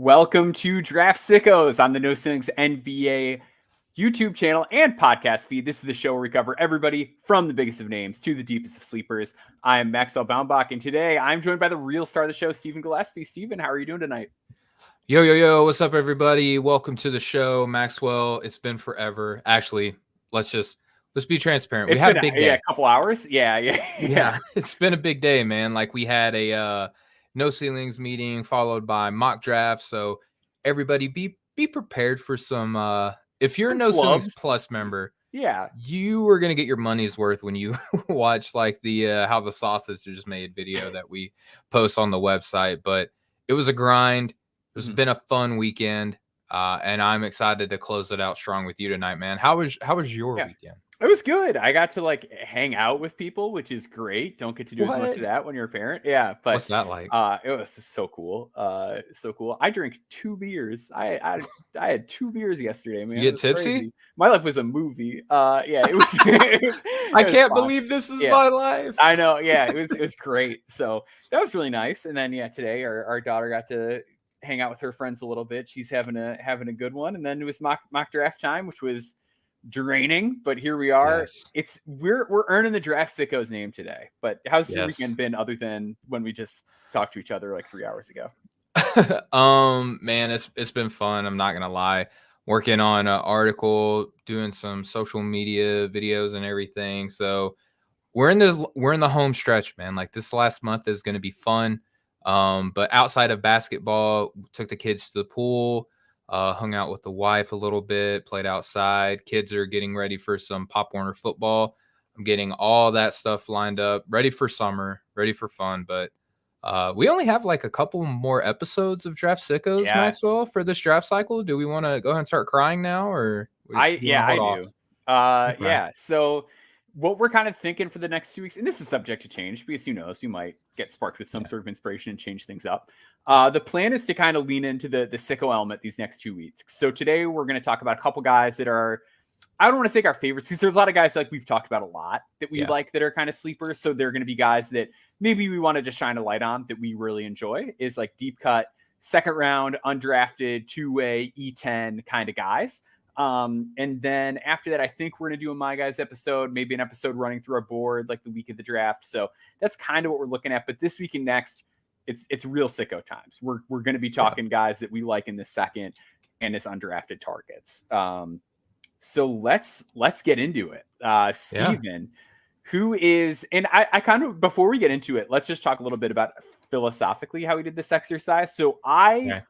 Welcome to Draft Sickos on the No Ceilings NBA YouTube channel and podcast feed. This is the show where we cover everybody from the biggest of names to the deepest of sleepers. I am Maxwell Baumbach, and today I'm joined by the real star of the show, Stephen Gillespie. Stephen, how are you doing tonight? Yo, what's up, everybody? Welcome to the show, Maxwell. It's been forever. Actually, let's be transparent. It's we had been a big day. a couple hours. Yeah. It's been a big day, man. Like, we had a No Ceilings meeting followed by mock draft. So everybody be prepared for some if you're a No Ceilings Plus member, you are gonna get your money's worth when you watch like the how the sausage is made video that we post on the website. But it was a grind. It's been a fun weekend, and I'm excited to close it out strong with you tonight, man. How was your weekend? It was good. I got to hang out with people, which is great. Don't get to do as much of that when you're a parent. Yeah, but what's that like? It was so cool. So cool. I drank 2 beers. I had 2 beers yesterday, man. You get tipsy? Crazy. My life was a movie. It was. I can't believe this is my life. I know. Yeah, it was great. So that was really nice. And then today our daughter got to hang out with her friends a little bit. She's having a good one. And then it was mock draft time, which was draining, but here we are. Yes. We're earning the Draft Sickos name today. But how's your weekend been other than when we just talked to each other like 3 hours ago? Man, it's been fun. I'm not gonna lie. Working on an article, doing some social media videos and everything. So we're in the home stretch, man. Like, this last month is gonna be fun. But outside of basketball, took the kids to the pool. Hung out with the wife a little bit, played outside. Kids are getting ready for some Pop Warner football. I'm getting all that stuff lined up, ready for summer, ready for fun. But we only have like a couple more episodes of Draft Sickos, Maxwell, for this draft cycle. Do we want to go ahead and start crying now, or I do. Okay. Yeah. So what we're kind of thinking for the next 2 weeks, and this is subject to change because who knows, you might get sparked with some sort of inspiration and change things up. The plan is to kind of lean into the Sicko element these next 2 weeks. So today we're going to talk about a couple guys that are, I don't want to say our favorites because there's a lot of guys like we've talked about a lot that we like that are kind of sleepers. So they're going to be guys that maybe we want to just shine a light on that we really enjoy, is like deep cut, second round, undrafted, two-way, E10 kind of guys. And then after that, I think we're going to do a My Guys episode, maybe an episode running through our board like the week of the draft. So that's kind of what we're looking at. But this week and next, it's real Sicko times. We're going to be talking guys that we like in the second and as undrafted targets. So let's get into it. Stephen, who is, and I kind of, before we get into it, let's just talk a little bit about philosophically how we did this exercise. So I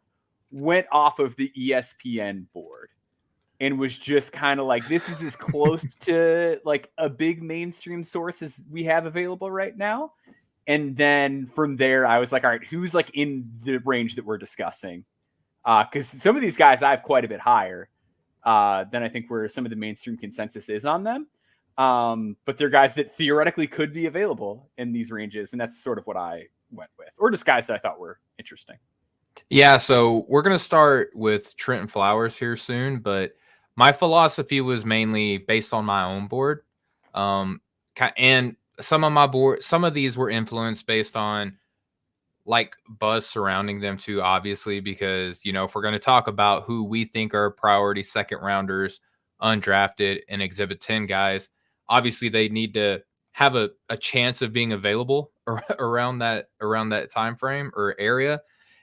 went off of the ESPN board and was just kind of like, this is as close to like a big mainstream source as we have available right now. And then from there, I was like, all right, who's like in the range that we're discussing? Because some of these guys I have quite a bit higher than I think where some of the mainstream consensus is on them. But they're guys that theoretically could be available in these ranges. And that's sort of what I went with, or just guys that I thought were interesting. Yeah, so we're going to start with Trentyn Flowers here soon, but my philosophy was mainly based on my own board. And some of these were influenced based on like buzz surrounding them too, obviously, because, if we're going to talk about who we think are priority second rounders, undrafted, and Exhibit 10 guys, obviously they need to have a chance of being available around that time frame or area.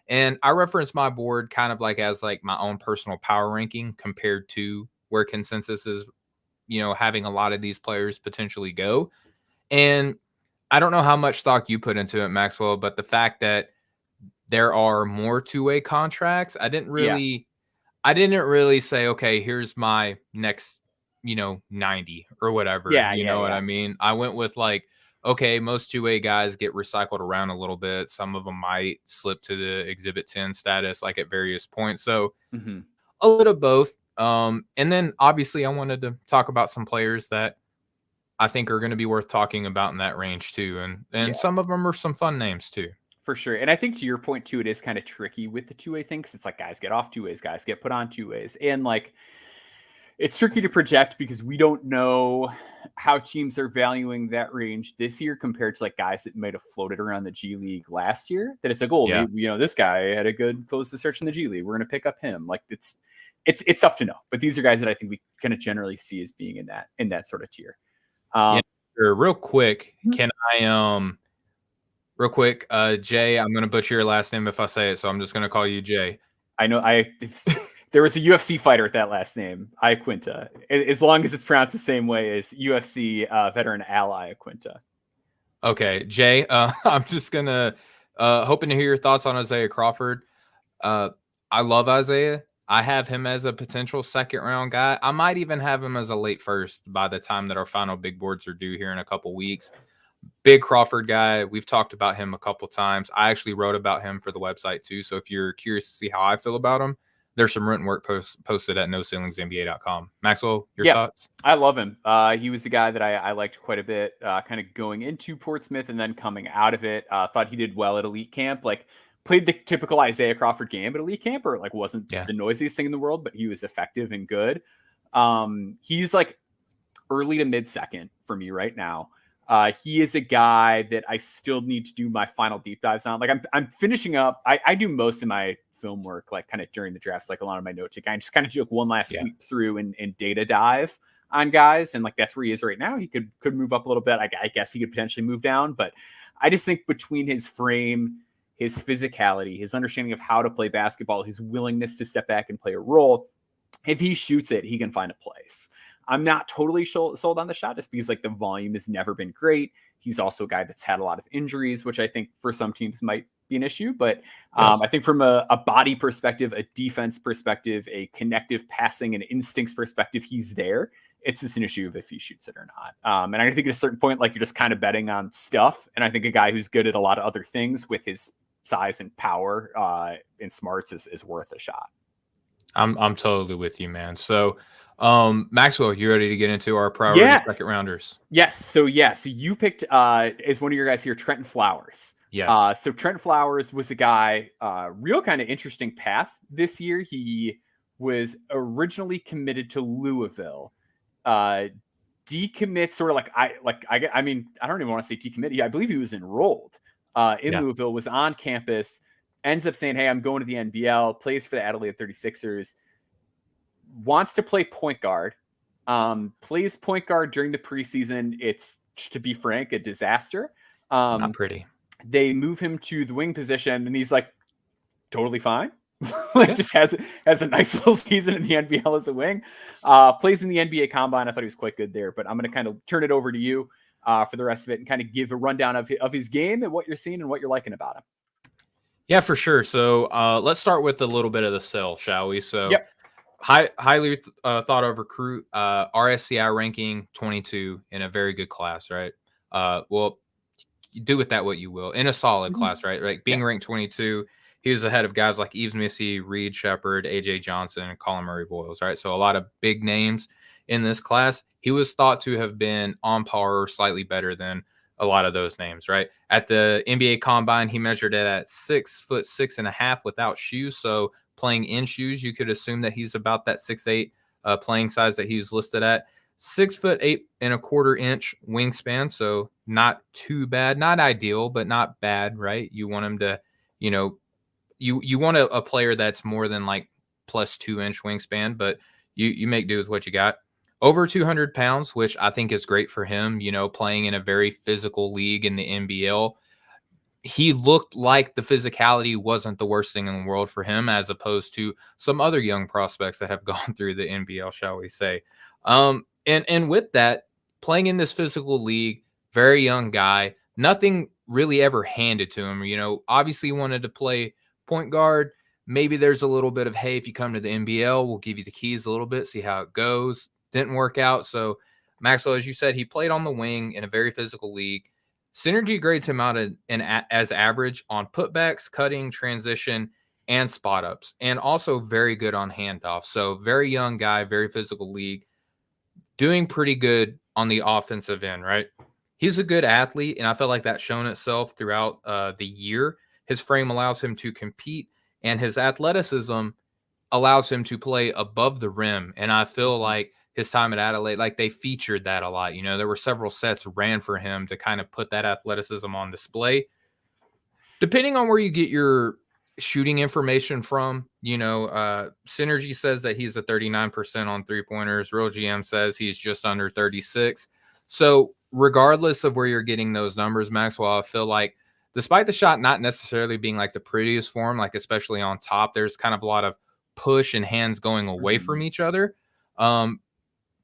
And I reference my board kind of like as like my own personal power ranking compared to where consensus is, having a lot of these players potentially go. And I don't know how much stock you put into it, Maxwell, but the fact that there are more two-way contracts, I didn't really say, okay, here's my next, 90 or whatever. You know what I mean? I went with like, okay, most two-way guys get recycled around a little bit. Some of them might slip to the Exhibit 10 status, like at various points. So a little of both. And then obviously I wanted to talk about some players that I think are going to be worth talking about in that range too. And some of them are some fun names too. For sure. And I think to your point too, it is kind of tricky with the two-way thing because it's like guys get off two ways, guys get put on two ways. And like, it's tricky to project because we don't know how teams are valuing that range this year compared to like guys that might have floated around the G League last year. That it's like, oh, maybe, this guy had a good close to search in the G League. We're going to pick up him. Like it's tough to know, but these are guys that I think we kind of generally see as being in that sort of tier. Real quick, can I real quick, Jay, I'm going to butcher your last name if I say it, so I'm just going to call you Jay. I know there was a UFC fighter with that last name, Iaquinta, as long as it's pronounced the same way as UFC veteran Al Iaquinta. Okay, Jay, I'm just going to hoping to hear your thoughts on Isaiah Crawford. I love Isaiah. I have him as a potential second-round guy. I might even have him as a late first by the time that our final big boards are due here in a couple weeks. Big Crawford guy. We've talked about him a couple times. I actually wrote about him for the website too, so if you're curious to see how I feel about him, there's some written work posted at noceilingsnba.com. Maxwell, your thoughts? I love him. He was a guy that I liked quite a bit, kind of going into Portsmouth and then coming out of it. Thought he did well at elite camp. Like played the typical Isaiah Crawford game at elite camp, or like wasn't the noisiest thing in the world, but he was effective and good. He's like early to mid second for me right now. He is a guy that I still need to do my final deep dives on. Like I'm finishing up. I do most of my film work like kind of during the draft cycle on my note taking. I just kind of do like one last sweep through and data dive on guys, and like that's where he is right now. He could move up a little bit. I guess he could potentially move down, but I just think between his frame, his physicality, his understanding of how to play basketball, his willingness to step back and play a role, if he shoots it, he can find a place. I'm not totally sold on the shot just because like the volume has never been great. He's also a guy that's had a lot of injuries, which I think for some teams might be an issue. But I think from a body perspective, a defense perspective, a connective passing and instincts perspective, he's there. It's just an issue of if he shoots it or not. And I think at a certain point, like you're just kind of betting on stuff. And I think a guy who's good at a lot of other things with his size and power and smarts is worth a shot. I'm totally with you, man. So Maxwell, you ready to get into our priority second rounders? Yes. So you picked as one of your guys here, Trentyn Flowers. Yes. So Trentyn Flowers was a guy, real kind of interesting path this year. He was originally committed to Louisville, decommit sort of I mean, I don't even want to say decommit. I believe he was enrolled in Louisville, was on campus, ends up saying, hey, I'm going to the NBL, plays for the Adelaide 36ers, wants to play point guard, plays point guard during the preseason. It's, to be frank, a disaster. Not pretty. They move him to the wing position, and he's like totally fine. Just has a nice little season in the NBL as a wing. Plays in the NBA Combine. I thought he was quite good there, but I'm going to kind of turn it over to you for the rest of it and kind of give a rundown of his game and what you're seeing and what you're liking about him. Yeah, for sure. So let's start with a little bit of the sell, shall we? So highly thought of recruit, RSCI ranking 22 in a very good class, right? Well, you do with that what you will. In a solid class, right? Like being ranked 22, he was ahead of guys like Eves Missy, Reed Shepard, AJ Johnson, and Colin Murray Boyles, right? So a lot of big names in this class. He was thought to have been on par or slightly better than a lot of those names, right? At the NBA Combine, he measured it at 6'6.5" without shoes. So playing in shoes, you could assume that he's about that 6'8" playing size that he's listed at. 6'8.25" wingspan, so not too bad, not ideal, but not bad, right? You want him to, you want a player that's more than like plus 2-inch wingspan, but you make do with what you got. Over 200 pounds, which I think is great for him, playing in a very physical league in the NBL. He looked like the physicality wasn't the worst thing in the world for him, as opposed to some other young prospects that have gone through the NBL, shall we say. And with that, playing in this physical league, very young guy, nothing really ever handed to him. Obviously he wanted to play point guard. Maybe there's a little bit of, hey, if you come to the NBL, we'll give you the keys a little bit, see how it goes. Didn't work out. So Maxwell, as you said, he played on the wing in a very physical league. Synergy grades him out as average on putbacks, cutting, transition, and spot ups, and also very good on handoff. So very young guy, very physical league, doing pretty good on the offensive end, right? He's a good athlete, and I felt like that's shown itself throughout the year. His frame allows him to compete, and his athleticism allows him to play above the rim. And I feel like his time at Adelaide, like they featured that a lot. You know, there were several sets ran for him to kind of put that athleticism on display. Depending on where you get your shooting information from, you know, Synergy says that he's a 39% on 3-pointers. Real GM says he's just under 36. So regardless of where you're getting those numbers, Maxwell, I feel like despite the shot not necessarily being like the prettiest form, like especially on top, there's kind of a lot of push and hands going away from each other.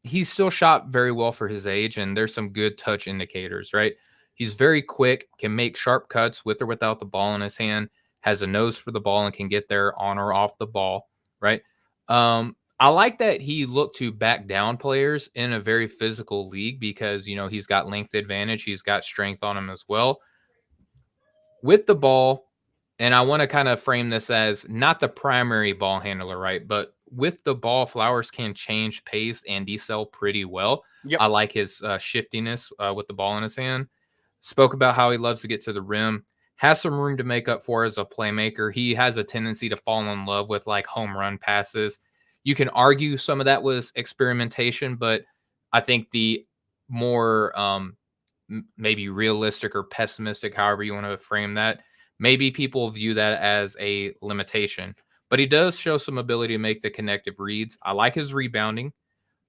He's still shot very well for his age, and there's some good touch indicators, right? He's very quick, can make sharp cuts with or without the ball in his hand, has a nose for the ball and can get there on or off the ball, right? I like that he looked to back down players in a very physical league because, you know, he's got length advantage. He's got strength on him as well. With the ball, and I want to kind of frame this as not the primary ball handler, right? But with the ball, Flowers can change pace and decel pretty well. Yep. I like his shiftiness with the ball in his hand. Spoke about how he loves to get to the rim, has some room to make up for as a playmaker. He has a tendency to fall in love with like home run passes. You can argue some of that was experimentation, but I think the more maybe realistic or pessimistic, however you want to frame that, maybe people view that as a limitation. But he does show some ability to make the connective reads. I like his rebounding.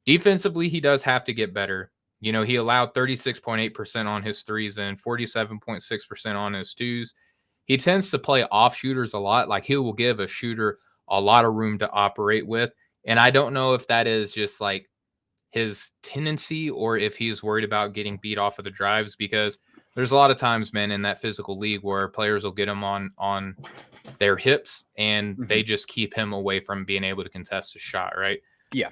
Defensively, he does have to get better. You know, he allowed 36.8% on his threes and 47.6% on his twos. He tends to play off shooters a lot. Like he will give a shooter a lot of room to operate with. And I don't know if that is just like his tendency or if he's worried about getting beat off of the drives, because there's a lot of times, man, in that physical league where players will get him on their hips and they just keep him away from being able to contest a shot, right? Yeah.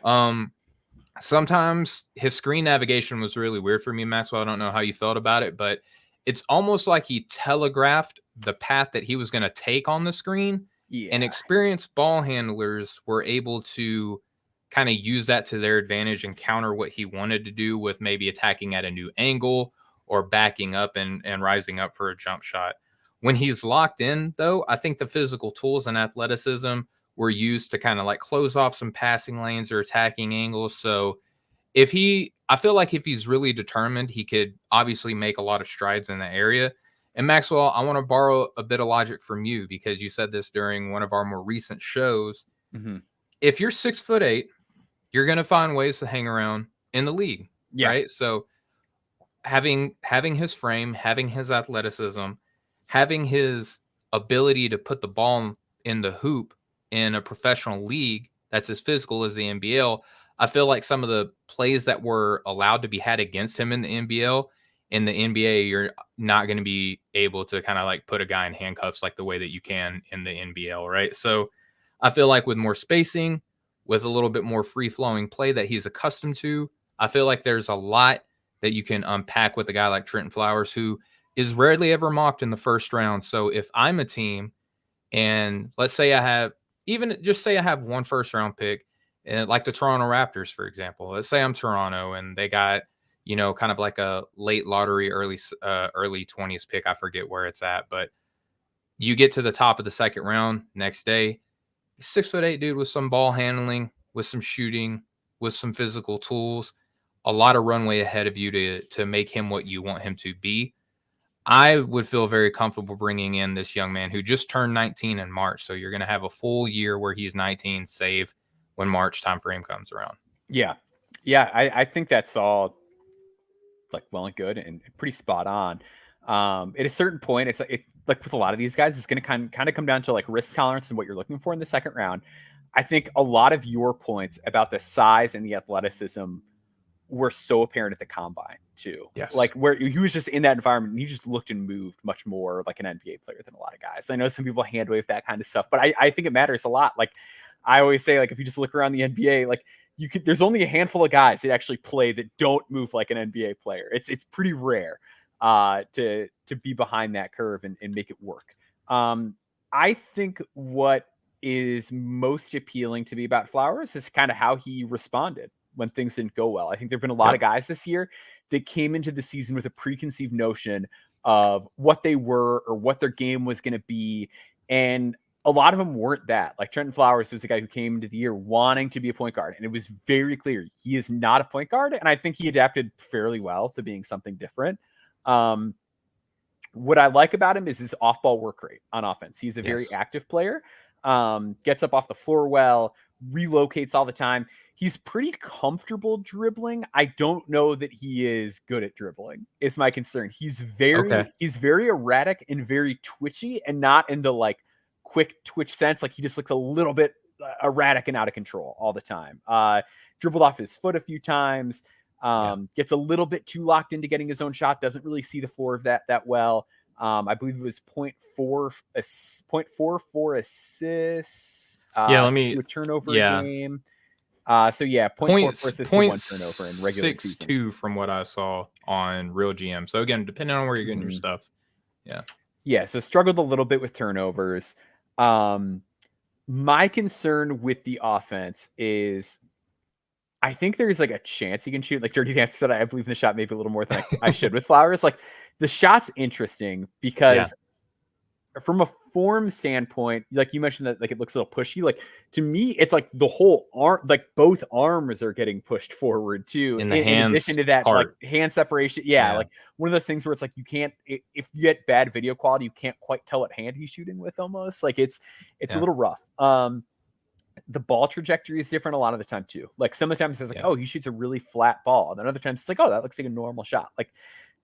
Sometimes his screen navigation was really weird for me, Maxwell. I don't know how you felt about it, but it's almost like he telegraphed the path that he was going to take on the screen. Yeah. And experienced ball handlers were able to kind of use that to their advantage and counter what he wanted to do with maybe attacking at a new angle or backing up and rising up for a jump shot. When he's locked in, though, I think the physical tools and athleticism were used to kind of like close off some passing lanes or attacking angles. So I feel like if he's really determined, he could obviously make a lot of strides in the area. And Maxwell, I want to borrow a bit of logic from you because you said this during one of our more recent shows. If you're 6'8", you're going to find ways to hang around in the league, right? So having his frame, having his athleticism, having his ability to put the ball in the hoop in a professional league that's as physical as the NBL, I feel like some of the plays that were allowed to be had against him in the NBL, in the NBA, you're not going to be able to kind of like put a guy in handcuffs like the way that you can in the NBL, right? So I feel like with more spacing, with a little bit more free-flowing play that he's accustomed to, I feel like there's a lot that you can unpack with a guy like Trentyn Flowers, who is rarely ever mocked in the first round. So if I'm a team and let's say I have one first-round pick, and like the Toronto Raptors, for example, let's say I'm Toronto and they got, you know, kind of like a late lottery, early 20s pick. I forget where it's at, but you get to the top of the second round next day, 6'8" dude with some ball handling, with some shooting, with some physical tools, a lot of runway ahead of you to make him what you want him to be. I would feel very comfortable bringing in this young man who just turned 19 in March. So you're going to have a full year where he's 19, save when March time frame comes around. Yeah. I think that's all like well and good and pretty spot on. At a certain point, it's like with a lot of these guys, it's going to kind of come down to like risk tolerance and what you're looking for in the second round. I think a lot of your points about the size and the athleticism were so apparent at the combine too. Yes. Like where he was just in that environment and he just looked and moved much more like an NBA player than a lot of guys. I know some people hand wave that kind of stuff, but I think it matters a lot. Like I always say, like if you just look around the NBA, like there's only a handful of guys that actually play that don't move like an NBA player. It's pretty rare to be behind that curve and make it work. I think what is most appealing to me about Flowers is kind of how he responded when things didn't go well. I think there've been a lot of guys this year that came into the season with a preconceived notion of what they were or what their game was going to be. And a lot of them weren't that. Like Trentyn Flowers was a guy who came into the year wanting to be a point guard, and it was very clear he is not a point guard. And I think he adapted fairly well to being something different. What I like about him is his off-ball work rate on offense. He's a very active player, gets up off the floor well, relocates all the time. He's pretty comfortable dribbling. I don't know that he is good at dribbling, is my concern. He's very erratic and very twitchy, and not in the like quick twitch sense. Like he just looks a little bit erratic and out of control all the time. Dribbled off his foot a few times. Gets a little bit too locked into getting his own shot. Doesn't really see the floor of that well. I believe it was 0.44 assists. Let me a turnover game. 0.44 assists to one turnover in regular season. 6.2 from what I saw on Real GM. So again, depending on where you're getting your stuff. Yeah. So struggled a little bit with turnovers. My concern with the offense is I think there's like a chance he can shoot. Like Dirty Dancer said, I believe in the shot maybe a little more than I should with Flowers. Like the shot's interesting because from a form standpoint, like you mentioned that like it looks a little pushy. Like to me, it's like the whole arm, like both arms are getting pushed forward too. In addition to that, like hand separation. Yeah, like one of those things where it's like you can't, if you get bad video quality, you can't quite tell what hand he's shooting with almost. Like it's a little rough. The ball trajectory is different a lot of the time too. Like sometimes it's like, oh, he shoots a really flat ball. And then other times it's like, oh, that looks like a normal shot. Like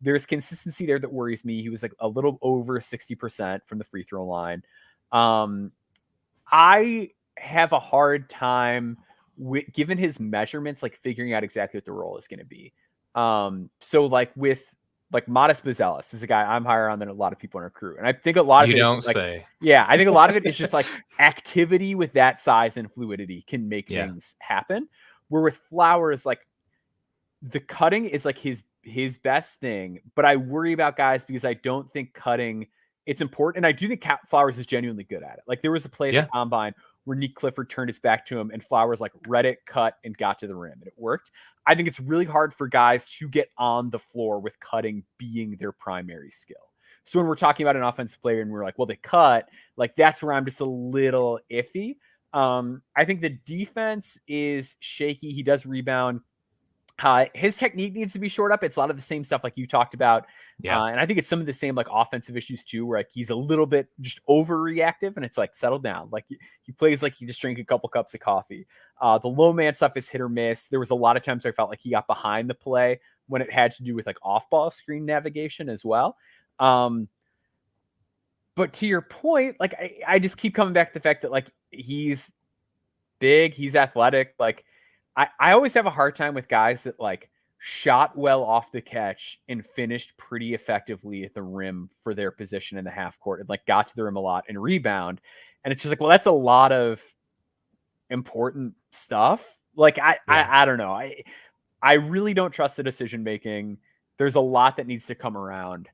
there's consistency there that worries me. He was like a little over 60% from the free throw line. I have a hard time with, given his measurements, like figuring out exactly what the role is going to be. So like with like Modest Bazelis is a guy I'm higher on than a lot of people in our crew. And I think a lot of it is like, yeah, I think a lot of it is just like activity with that size and fluidity can make things happen. Where with Flowers, like the cutting is like his best thing, but I worry about guys because I don't think cutting it's important. And I do think Flowers is genuinely good at it. Like there was a play at the combine where Nick Clifford turned his back to him and Flowers like read it, cut, and got to the rim, and it worked. I think it's really hard for guys to get on the floor with cutting being their primary skill. So when we're talking about an offensive player and we're like, well, they cut, like that's where I'm just a little iffy. I think the defense is shaky. He does rebound. His technique needs to be shored up. It's a lot of the same stuff like you talked about. And I think it's some of the same like offensive issues too, where like he's a little bit just overreactive and it's like settle down. Like he plays like he just drank a couple cups of coffee. The low man stuff is hit or miss. There was a lot of times I felt like he got behind the play when it had to do with like off ball screen navigation as well. But to your point, like I just keep coming back to the fact that like he's big, he's athletic. Like I always have a hard time with guys that like shot well off the catch and finished pretty effectively at the rim for their position in the half court and like got to the rim a lot and rebound. And it's just like, well, that's a lot of important stuff. Like I don't know. I really don't trust the decision making. There's a lot that needs to come around.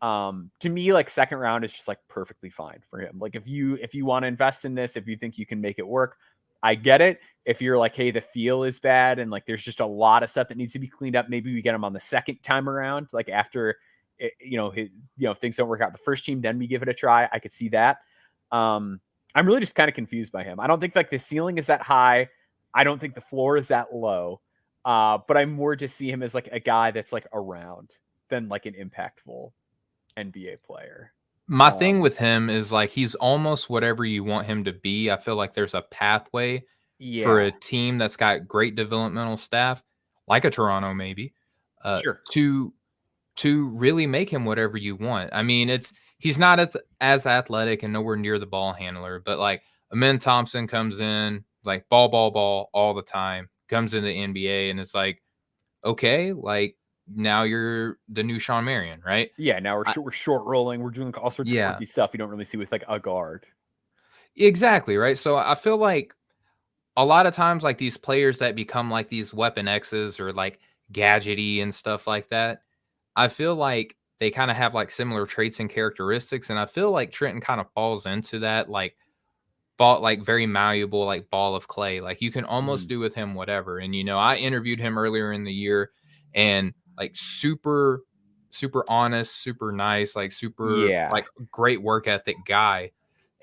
To me, like second round is just like perfectly fine for him. Like if you want to invest in this, if you think you can make it work, I get it. If you're like, hey, the feel is bad and like there's just a lot of stuff that needs to be cleaned up, maybe we get him on the second time around. Like after, if things don't work out the first team, then we give it a try. I could see that. I'm really just kind of confused by him. I don't think like the ceiling is that high. I don't think the floor is that low. But I more just see him as like a guy that's like around than like an impactful NBA player. My thing with him is like he's almost whatever you want him to be. I feel like there's a pathway for a team that's got great developmental staff, like a Toronto maybe, to really make him whatever you want. I mean, he's not as athletic and nowhere near the ball handler, but like Amen Thompson comes in like ball all the time, comes in the NBA, and it's like, okay, like now you're the new Sean Marion, right? Yeah, now we're short rolling. We're doing all sorts of quirky stuff you don't really see with like a guard. Exactly, right? So I feel like a lot of times like these players that become like these weapon X's or like gadgety and stuff like that, I feel like they kind of have like similar traits and characteristics. And I feel like Trentyn kind of falls into that like ball, like very malleable, like ball of clay. Like you can almost do with him whatever. And, I interviewed him earlier in the year and like super honest, super nice, like super like great work ethic guy.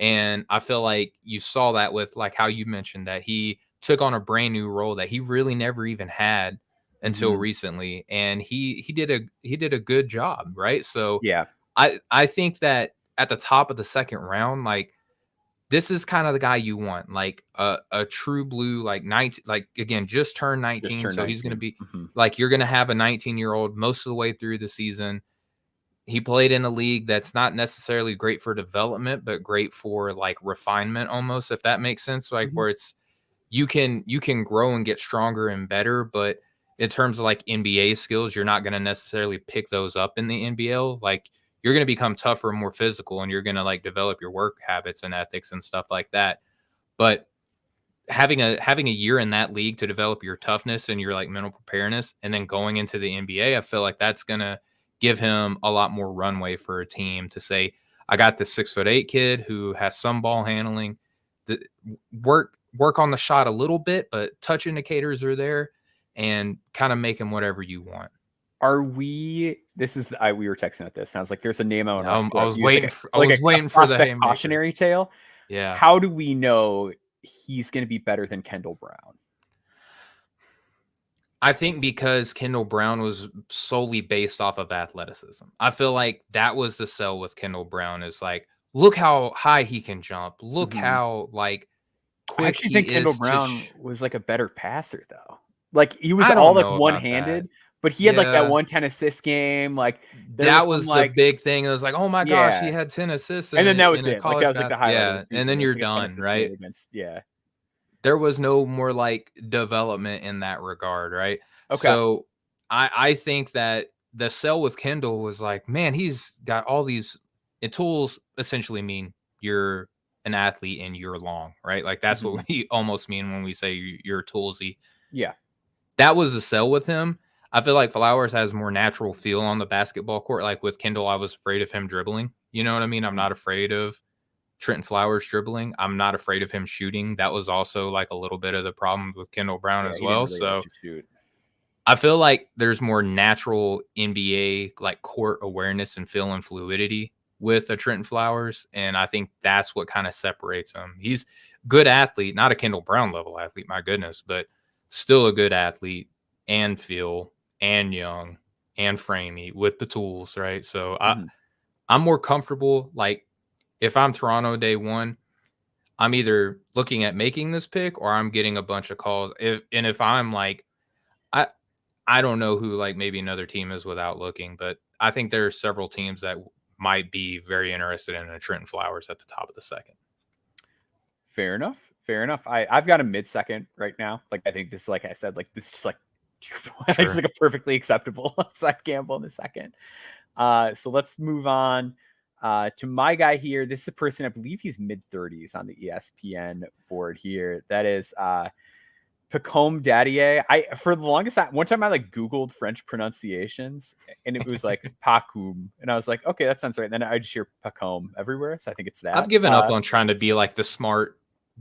And I feel like you saw that with like how you mentioned that he took on a brand new role that he really never even had until recently. And he did a good job, right? So Yeah. I think that at the top of the second round, like this is kind of the guy you want, like a true blue, like 19, like again, just turned 19. So he's going to be like, you're going to have a 19-year-old most of the way through the season. He played in a league that's not necessarily great for development, but great for like refinement almost, if that makes sense. Like where it's, you can grow and get stronger and better, but in terms of like NBA skills, you're not going to necessarily pick those up in the NBL. Like you're going to become tougher and more physical, and you're going to like develop your work habits and ethics and stuff like that. But having a year in that league to develop your toughness and your like mental preparedness, and then going into the NBA, I feel like that's going to give him a lot more runway for a team to say, I got this 6'8" kid who has some ball handling, work on the shot a little bit, but touch indicators are there, and kind of make him whatever you want. We were texting at this, and I was like, there's a name I want to I was waiting for the cautionary tale. Yeah. How do we know he's going to be better than Kendall Brown? I think because Kendall Brown was solely based off of athleticism. I feel like that was the sell with Kendall Brown, is like, look how high he can jump. Look how like quick I actually think Kendall Brown was like a better passer though. Like he was all like one-handed, but he had like that 1-10 assist game. Like that was the big thing. It was like, oh my gosh, he had 10 assists, and then that was it. Like that was like the highlight of the season. And then you're done, right? There was no more like development in that regard, right? Okay. So I think that the sell with Kendall was like, man, he's got all these tools. Essentially mean you're an athlete and you're long, right? Like that's what we almost mean when we say you're toolsy. Yeah. That was the sell with him. I feel like Flowers has more natural feel on the basketball court. Like with Kendall, I was afraid of him dribbling. You know what I mean? I'm not afraid of Trentyn Flowers dribbling. I'm not afraid of him shooting. That was also like a little bit of the problem with Kendall Brown as well. So I feel like there's more natural NBA like court awareness and feel and fluidity with a Trentyn Flowers. And I think that's what kind of separates him. He's a good athlete, not a Kendall Brown level athlete, my goodness, but still a good athlete and feel and young and framey with the tools, right? So I'm more comfortable. Like if I'm Toronto day one, I'm either looking at making this pick or I'm getting a bunch of calls. If I'm like, I don't know who like maybe another team is without looking, but I think there are several teams that might be very interested in a Trentyn Flowers at the top of the second. Fair enough. I've got a mid-second right now. Like I think this, like I said, like this is just like it's like a perfectly acceptable upside gamble in the second. So let's move on to my guy here. This is a person, I believe he's mid-30s on the ESPN board here. That is Pacome Dadiet. For the longest time, one time I like Googled French pronunciations and it was like Pacome. And I was like, okay, that sounds right. And then I just hear Pacome everywhere. So I think it's that. I've given up on trying to be like the smart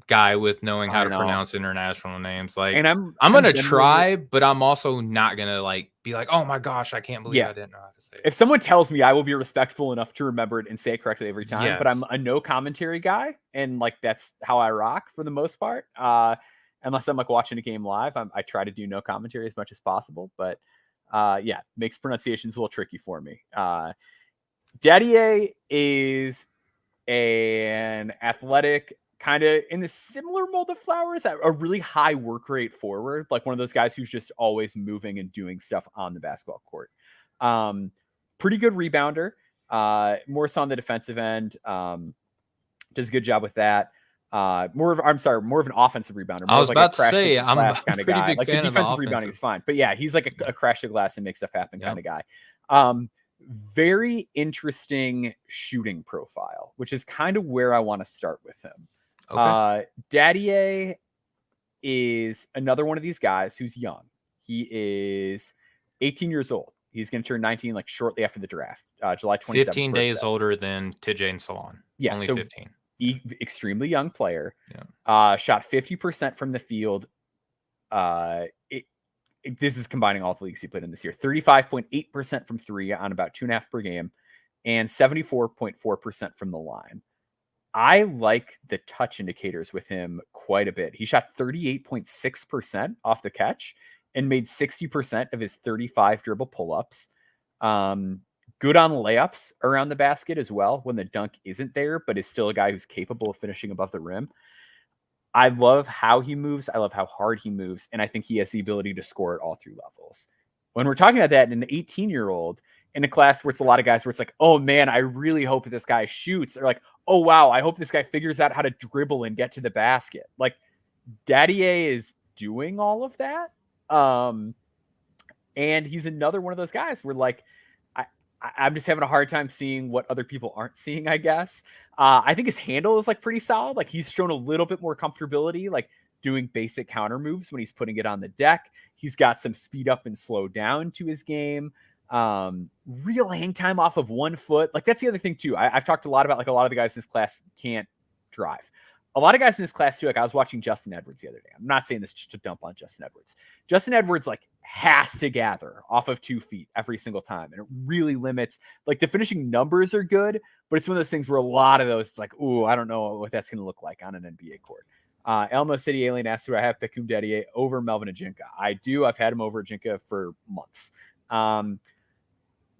guy with knowing how to pronounce international names. Like, and I'm gonna try, but I'm also not gonna like be like, oh my gosh, I can't believe I didn't know how to say it. If someone tells me, I will be respectful enough to remember it and say it correctly every time. Yes. But I'm a no commentary guy, and like that's how I rock for the most part. Unless I'm like watching a game live, I try to do no commentary as much as possible. But makes pronunciations a little tricky for me. Dadiet is an athletic, kind of in the similar mold of Flowers, a really high work rate forward, like one of those guys who's just always moving and doing stuff on the basketball court. Pretty good rebounder, more so on the defensive end. Does a good job with that. More of an offensive rebounder. I was like about to say, I'm a kind of guy. Like the defensive rebounding is fine, but yeah, he's like a crash the glass and make stuff happen kind of guy. Very interesting shooting profile, which is kind of where I want to start with him. Okay. Dadiet is another one of these guys who's young. He is 18 years old. He's going to turn 19 like shortly after the draft, July 27th. 15 days older than TJ and Salon. Yeah, only 15. Extremely young player. Yeah. Shot 50% from the field. This is combining all the leagues he played in this year. 35.8% from three on about 2.5 per game, and 74.4% from the line. I like the touch indicators with him quite a bit. He shot 38.6% off the catch and made 60% of his 35 dribble pull-ups. Good on layups around the basket as well when the dunk isn't there, but is still a guy who's capable of finishing above the rim. I love how he moves. I love how hard he moves. And I think he has the ability to score at all three levels. When we're talking about that in an 18-year-old in a class where it's a lot of guys where it's like, oh man, I really hope this guy shoots. Or like, oh wow, I hope this guy figures out how to dribble and get to the basket. Like Dadiet is doing all of that. And he's another one of those guys where like, I'm just having a hard time seeing what other people aren't seeing, I guess. I think his handle is like pretty solid. Like he's shown a little bit more comfortability, like doing basic counter moves when he's putting it on the deck. He's got some speed up and slow down to his game. Real hang time off of 1 foot. Like that's the other thing too. I've talked a lot about like a lot of the guys in this class can't drive. A lot of guys in this class too. Like I was watching Justin Edwards the other day. I'm not saying this just to dump on Justin Edwards. Justin Edwards like has to gather off of 2 feet every single time. And it really limits, like the finishing numbers are good, but it's one of those things where a lot of those, it's like, ooh, I don't know what that's going to look like on an NBA court. Elmo City Alien asked, do I have Pacome Dadiet over Melvin Ajinka? I do. I've had him over Ajinka for months.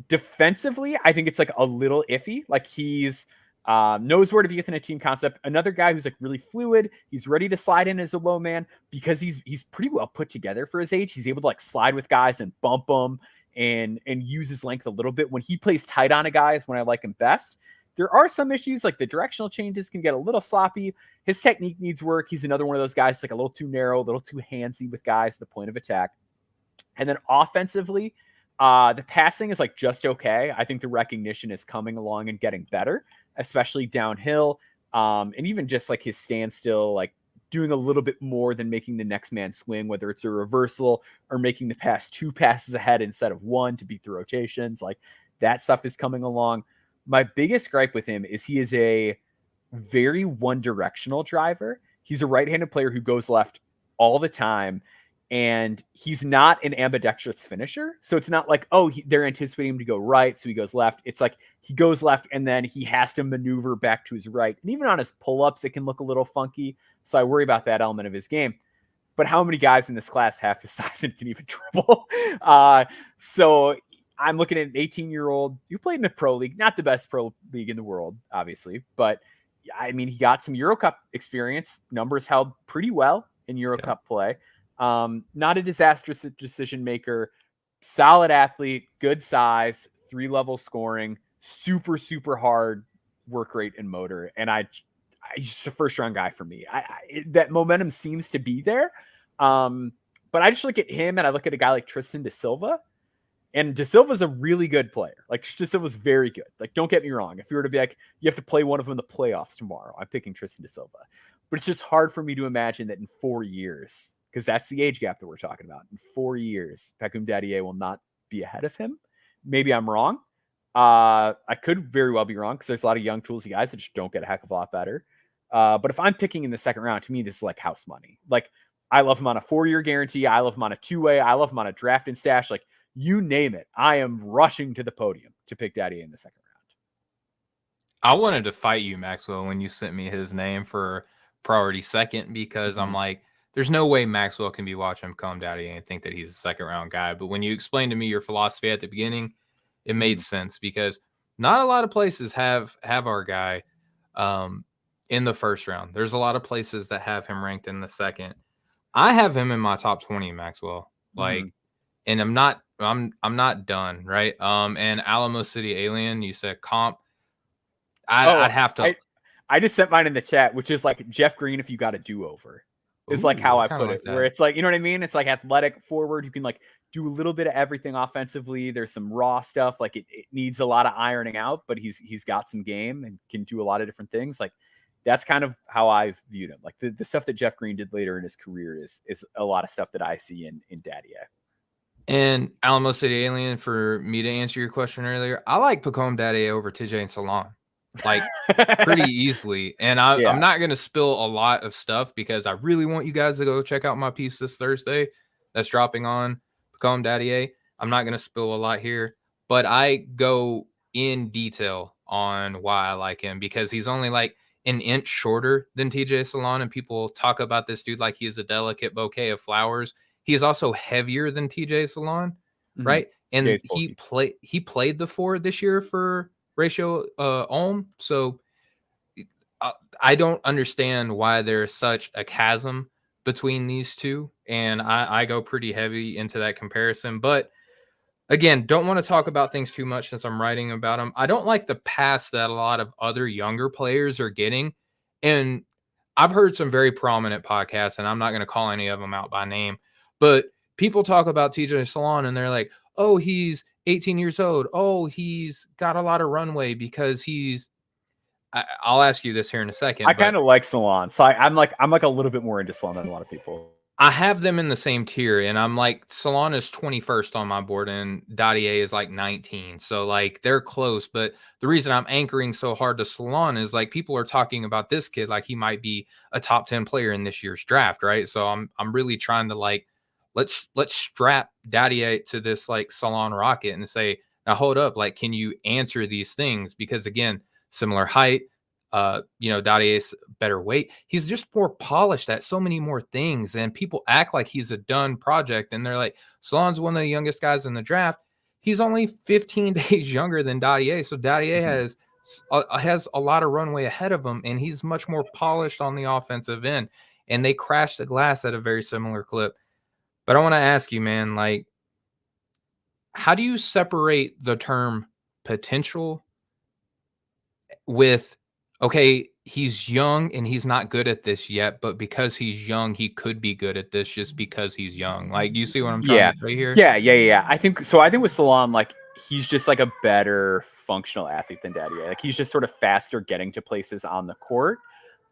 Defensively, I think it's like a little iffy. Like he's knows where to be within a team concept. Another guy who's like really fluid. He's ready to slide in as a low man because he's pretty well put together for his age. He's able to like slide with guys and bump them and use his length a little bit. When he plays tight on a guy is when I like him best. There are some issues like the directional changes can get a little sloppy. His technique needs work. He's another one of those guys like a little too narrow, a little too handsy with guys at the point of attack. And then offensively, the passing is like just okay. I think the recognition is coming along and getting better, especially downhill. And even just like his standstill, like doing a little bit more than making the next man swing, whether it's a reversal or making the pass 2 passes ahead instead of 1 to beat the rotations. Like that stuff is coming along. My biggest gripe with him is he is a very one-directional driver. He's a right-handed player who goes left all the time. And he's not an ambidextrous finisher. So it's not like, oh, they're anticipating him to go right, so he goes left. It's like he goes left and then he has to maneuver back to his right. And even on his pull-ups, it can look a little funky. So I worry about that element of his game. But how many guys in this class have his size and can even dribble? So I'm looking at an 18-year-old who played in the pro league, not the best pro league in the world, obviously. But I mean, he got some Euro Cup experience. Numbers held pretty well in Euro Cup play. Not a disastrous decision maker, solid athlete, good size, 3-level scoring, super, super hard work rate and motor. And he's a first round guy for me. That momentum seems to be there. But I just look at him and I look at a guy like Tristan da Silva, and da Silva's a really good player. Like da Silva's very good. Like, don't get me wrong. If you were to be like, you have to play one of them in the playoffs tomorrow, I'm picking Tristan da Silva, but it's just hard for me to imagine that in 4 years, because that's the age gap that we're talking about. In 4 years, Pacome Dadiet will not be ahead of him. Maybe I'm wrong. I could very well be wrong because there's a lot of young toolsy guys that just don't get a heck of a lot better. But if I'm picking in the second round, to me, this is like house money. Like I love him on a 4-year guarantee. I love him on a 2-way. I love him on a draft and stash. Like you name it. I am rushing to the podium to pick Dadiet in the second round. I wanted to fight you, Maxwell, when you sent me his name for priority second, because I'm like, there's no way Maxwell can be watching Pacome Dadiet and think that he's a second round guy. But when you explained to me your philosophy at the beginning, it made sense, because not a lot of places have our guy in the first round. There's a lot of places that have him ranked in the second. I have him in my top 20, Maxwell. Like, and I'm not done, right? And Alamo City Alien, you said comp. I'd have to. I just sent mine in the chat, which is like Jeff Green if you got a do-over. Is like how I put it, where it's like, you know what I mean? It's like athletic forward. You can like do a little bit of everything offensively. There's some raw stuff. Like it needs a lot of ironing out, but he's got some game and can do a lot of different things. Like that's kind of how I've viewed him. Like the stuff that Jeff Green did later in his career is a lot of stuff that I see in Dadiet. And Alamo City Alien, for me to answer your question earlier, I like Pacome Dadiet over TJ and Salon. Like pretty easily. And I'm not going to spill a lot of stuff because I really want you guys to go check out my piece this Thursday that's dropping on Pacome Dadiet. I'm not going to spill a lot here, but I go in detail on why I like him, because he's only like an inch shorter than TJ Salon, and people talk about this dude like he's a delicate bouquet of flowers. He is also heavier than TJ Salon, right? And he played the 4 this year for Ratio Ulm. So I don't understand why there's such a chasm between these two, and I go pretty heavy into that comparison. But again, don't want to talk about things too much since I'm writing about them. I don't like the pass that a lot of other younger players are getting. And I've heard some very prominent podcasts, and I'm not going to call any of them out by name, but people talk about TJ Salon and they're like, oh, he's 18 years old. Oh, he's got a lot of runway because I'll ask you this here in a second. I kind of like Salon. So I'm like a little bit more into Salon than a lot of people. I have them in the same tier, and I'm like, Salon is 21st on my board, and Dadiet is like 19. So like they're close, but the reason I'm anchoring so hard to Salon is like people are talking about this kid like he might be a top 10 player in this year's draft, right? So I'm really trying to like let's strap Dadiet to this like Salon rocket and say, now hold up, like can you answer these things? Because again, similar height, Dadiet's better weight. He's just more polished at so many more things, and people act like he's a done project, and they're like, Salon's one of the youngest guys in the draft. He's only 15 days younger than Dadiet, so Dadiet has a lot of runway ahead of him, and he's much more polished on the offensive end, and they crash the glass at a very similar clip. But I want to ask you, man, like, how do you separate the term potential with, okay, he's young and he's not good at this yet, but because he's young, he could be good at this just because he's young? Like, you see what I'm trying to say here? Yeah. I think with Salon, like, he's just like a better functional athlete than Dadiet. Like, he's just sort of faster getting to places on the court.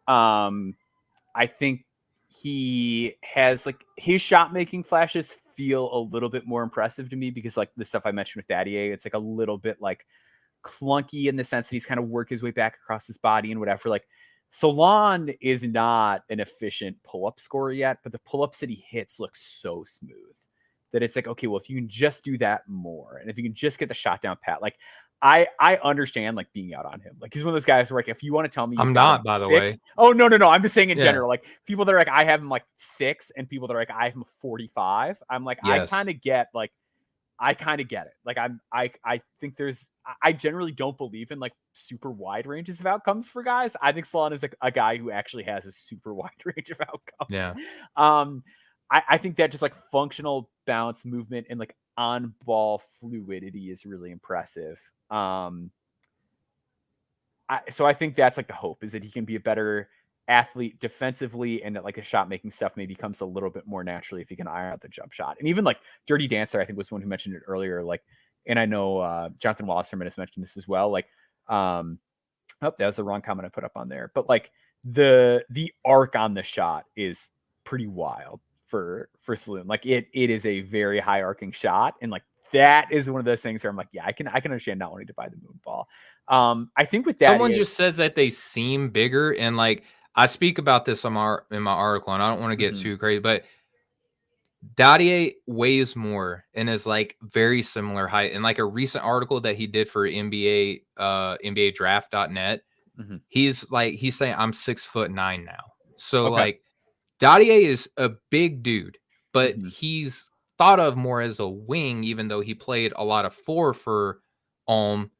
I think he has, like, his shot making flashes feel a little bit more impressive to me because, like, the stuff I mentioned with Dadiet, it's like a little bit like clunky in the sense that he's kind of worked his way back across his body and whatever. Like, Salon is not an efficient pull-up scorer yet, but the pull-ups that he hits look so smooth that it's like, okay, well, if you can just do that more, and if you can just get the shot down pat, like, I understand like being out on him. Like, he's one of those guys where, like, if you want to tell me I'm not, by the way. Oh, no. I'm just saying in general, like, people that are like, I have him like 6, and people that are like, I have him 45. I'm like, yes. I kind of get it. Like, I think I generally don't believe in like super wide ranges of outcomes for guys. I think Salon is a guy who actually has a super wide range of outcomes. Yeah. I think that just like functional balance, movement, and like on ball fluidity is really impressive. So I think that's like the hope, is that he can be a better athlete defensively, and that like a shot making stuff maybe comes a little bit more naturally if he can iron out the jump shot. And even like Dirty Dancer, I think, was one who mentioned it earlier. Like, and I know Jonathan Wasserman has mentioned this as well. Like, that was the wrong comment I put up on there. But like the arc on the shot is pretty wild for Saloon. Like, it is a very high arcing shot, and like that is one of those things where I'm like, yeah, I can understand not wanting to buy the moon ball. I think with that, someone just says that they seem bigger, and like, I speak about this in my article, and I don't want to get too crazy, but Dadiet weighs more and is like very similar height. And like a recent article that he did for NBA draft.net, he's saying I'm 6'9" now. So like Dadiet is a big dude, but he's thought of more as a wing, even though he played a lot of 4 for Ulm.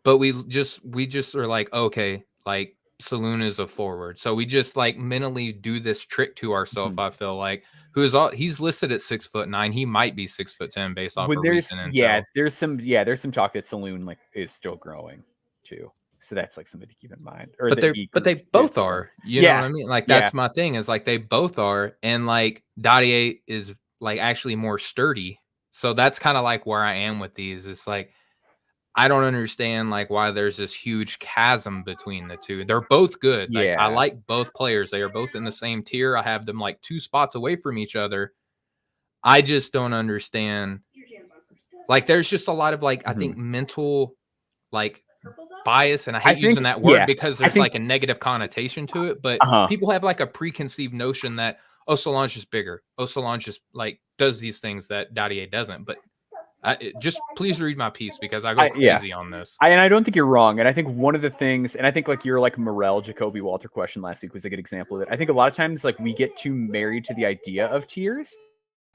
But we just are like, okay, like, Saloon is a forward, so we just like mentally do this trick to ourselves. I feel like he's listed at 6'9". He might be 6'10" based off of recent intel. There's some talk that Saloon like is still growing too, so that's like something to keep in mind. But they both are. You know what I mean? Like, that's my thing, is like they both are, and like Dadiet is like actually more sturdy. So that's kind of like where I am with these. It's like, I don't understand like why there's this huge chasm between the two. They're both good. Like, I like both players. They are both in the same tier. I have them like 2 spots away from each other. I just don't understand. Like, there's just a lot of like, I think mental like bias, and I hate using that word because there's like a negative connotation to it, but people have like a preconceived notion that, oh, Solange is bigger. Oh, Solange just like does these things that Dadiet doesn't. But Just please read my piece because I go crazy on this. And I don't think you're wrong. And I think one of the things, and I think like your like Morel, Jacoby Walter question last week was a good example of it. I think a lot of times like we get too married to the idea of tiers,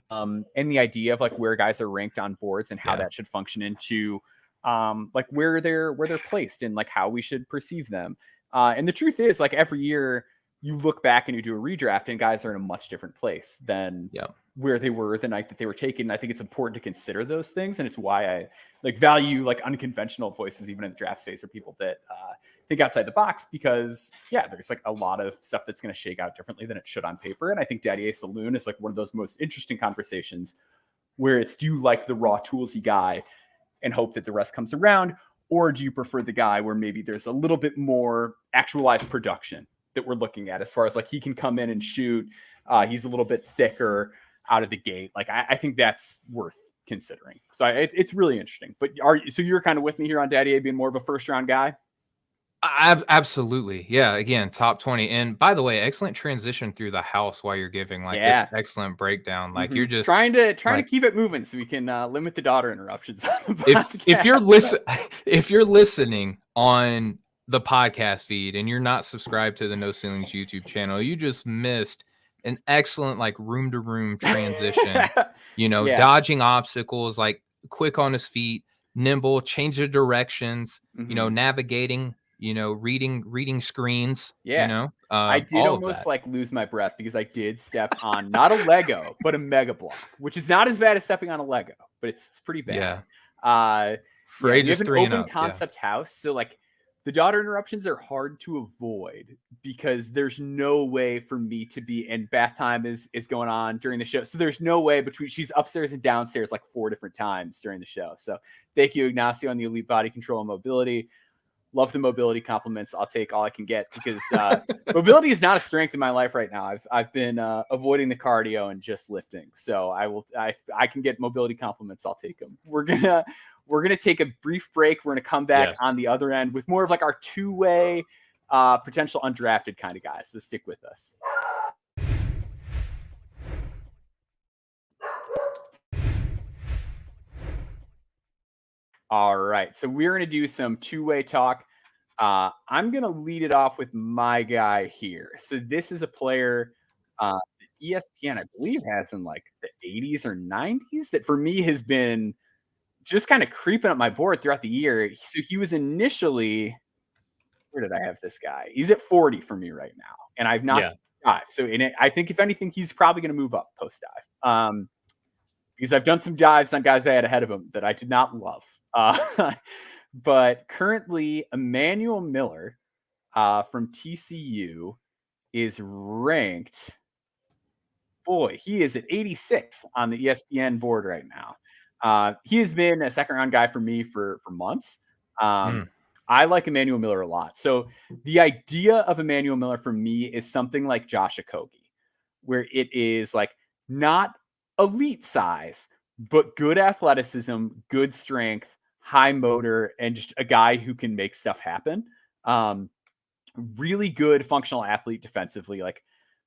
and the idea of like where guys are ranked on boards and how that should function into like where they're placed and like how we should perceive them. And the truth is, like every year you look back and you do a redraft and guys are in a much different place than where they were the night that they were taken. I think it's important to consider those things. And it's why I like value like unconventional voices, even in the draft space, or people that think outside the box, because there's like a lot of stuff that's going to shake out differently than it should on paper. And I think Dadiet Saloon is like one of those most interesting conversations where it's, do you like the raw toolsy guy and hope that the rest comes around? Or do you prefer the guy where maybe there's a little bit more actualized production that we're looking at, as far as like he can come in and shoot, he's a little bit thicker out of the gate. Like I think that's worth considering. So it's really interesting. But you're kind of with me here on Dadiet being more of a first round guy? Absolutely. Yeah. Again, top 20. And by the way, excellent transition through the house while you're giving like this excellent breakdown. Like you're just trying to keep it moving so we can limit the daughter interruptions on the if you're listening on the podcast feed and you're not subscribed to the No Ceilings YouTube channel, you just missed an excellent like room to room transition, dodging obstacles, like quick on his feet, nimble, change of directions, navigating, reading screens, I did almost like lose my breath because I did step on not a Lego, but a Mega Block, which is not as bad as stepping on a Lego, but it's pretty bad. For ages 3 and up. Open concept house. So like the daughter interruptions are hard to avoid because there's no way for me to be, and bath time is going on during the show. So there's no way between, she's upstairs and downstairs like 4 different times during the show. So thank you, Ignacio, on the elite body control and mobility. Love the mobility compliments. I'll take all I can get because mobility is not a strength in my life right now. I've been avoiding the cardio and just lifting. So I can get mobility compliments. I'll take them. We're gonna take a brief break. We're gonna come back on the other end with more of like our two-way potential undrafted kind of guys. So stick with us. All right, so we're going to do some two-way talk. I'm going to lead it off with my guy here. So this is a player ESPN, I believe, has in like the 80s or 90s that for me has been just kind of creeping up my board throughout the year. So he was initially, where did I have this guy? He's at 40 for me right now, and I've not dive. So I think if anything, he's probably going to move up post-dive. Because I've done some dives on guys I had ahead of him that I did not love. But currently, Emanuel Miller from TCU is ranked. Boy, he is at 86 on the ESPN board right now. He has been a second-round guy for me for months. I like Emanuel Miller a lot. So the idea of Emanuel Miller for me is something like Josh Okogie, where it is like not elite size, but good athleticism, good strength, high motor, and just a guy who can make stuff happen. Really good functional athlete defensively, like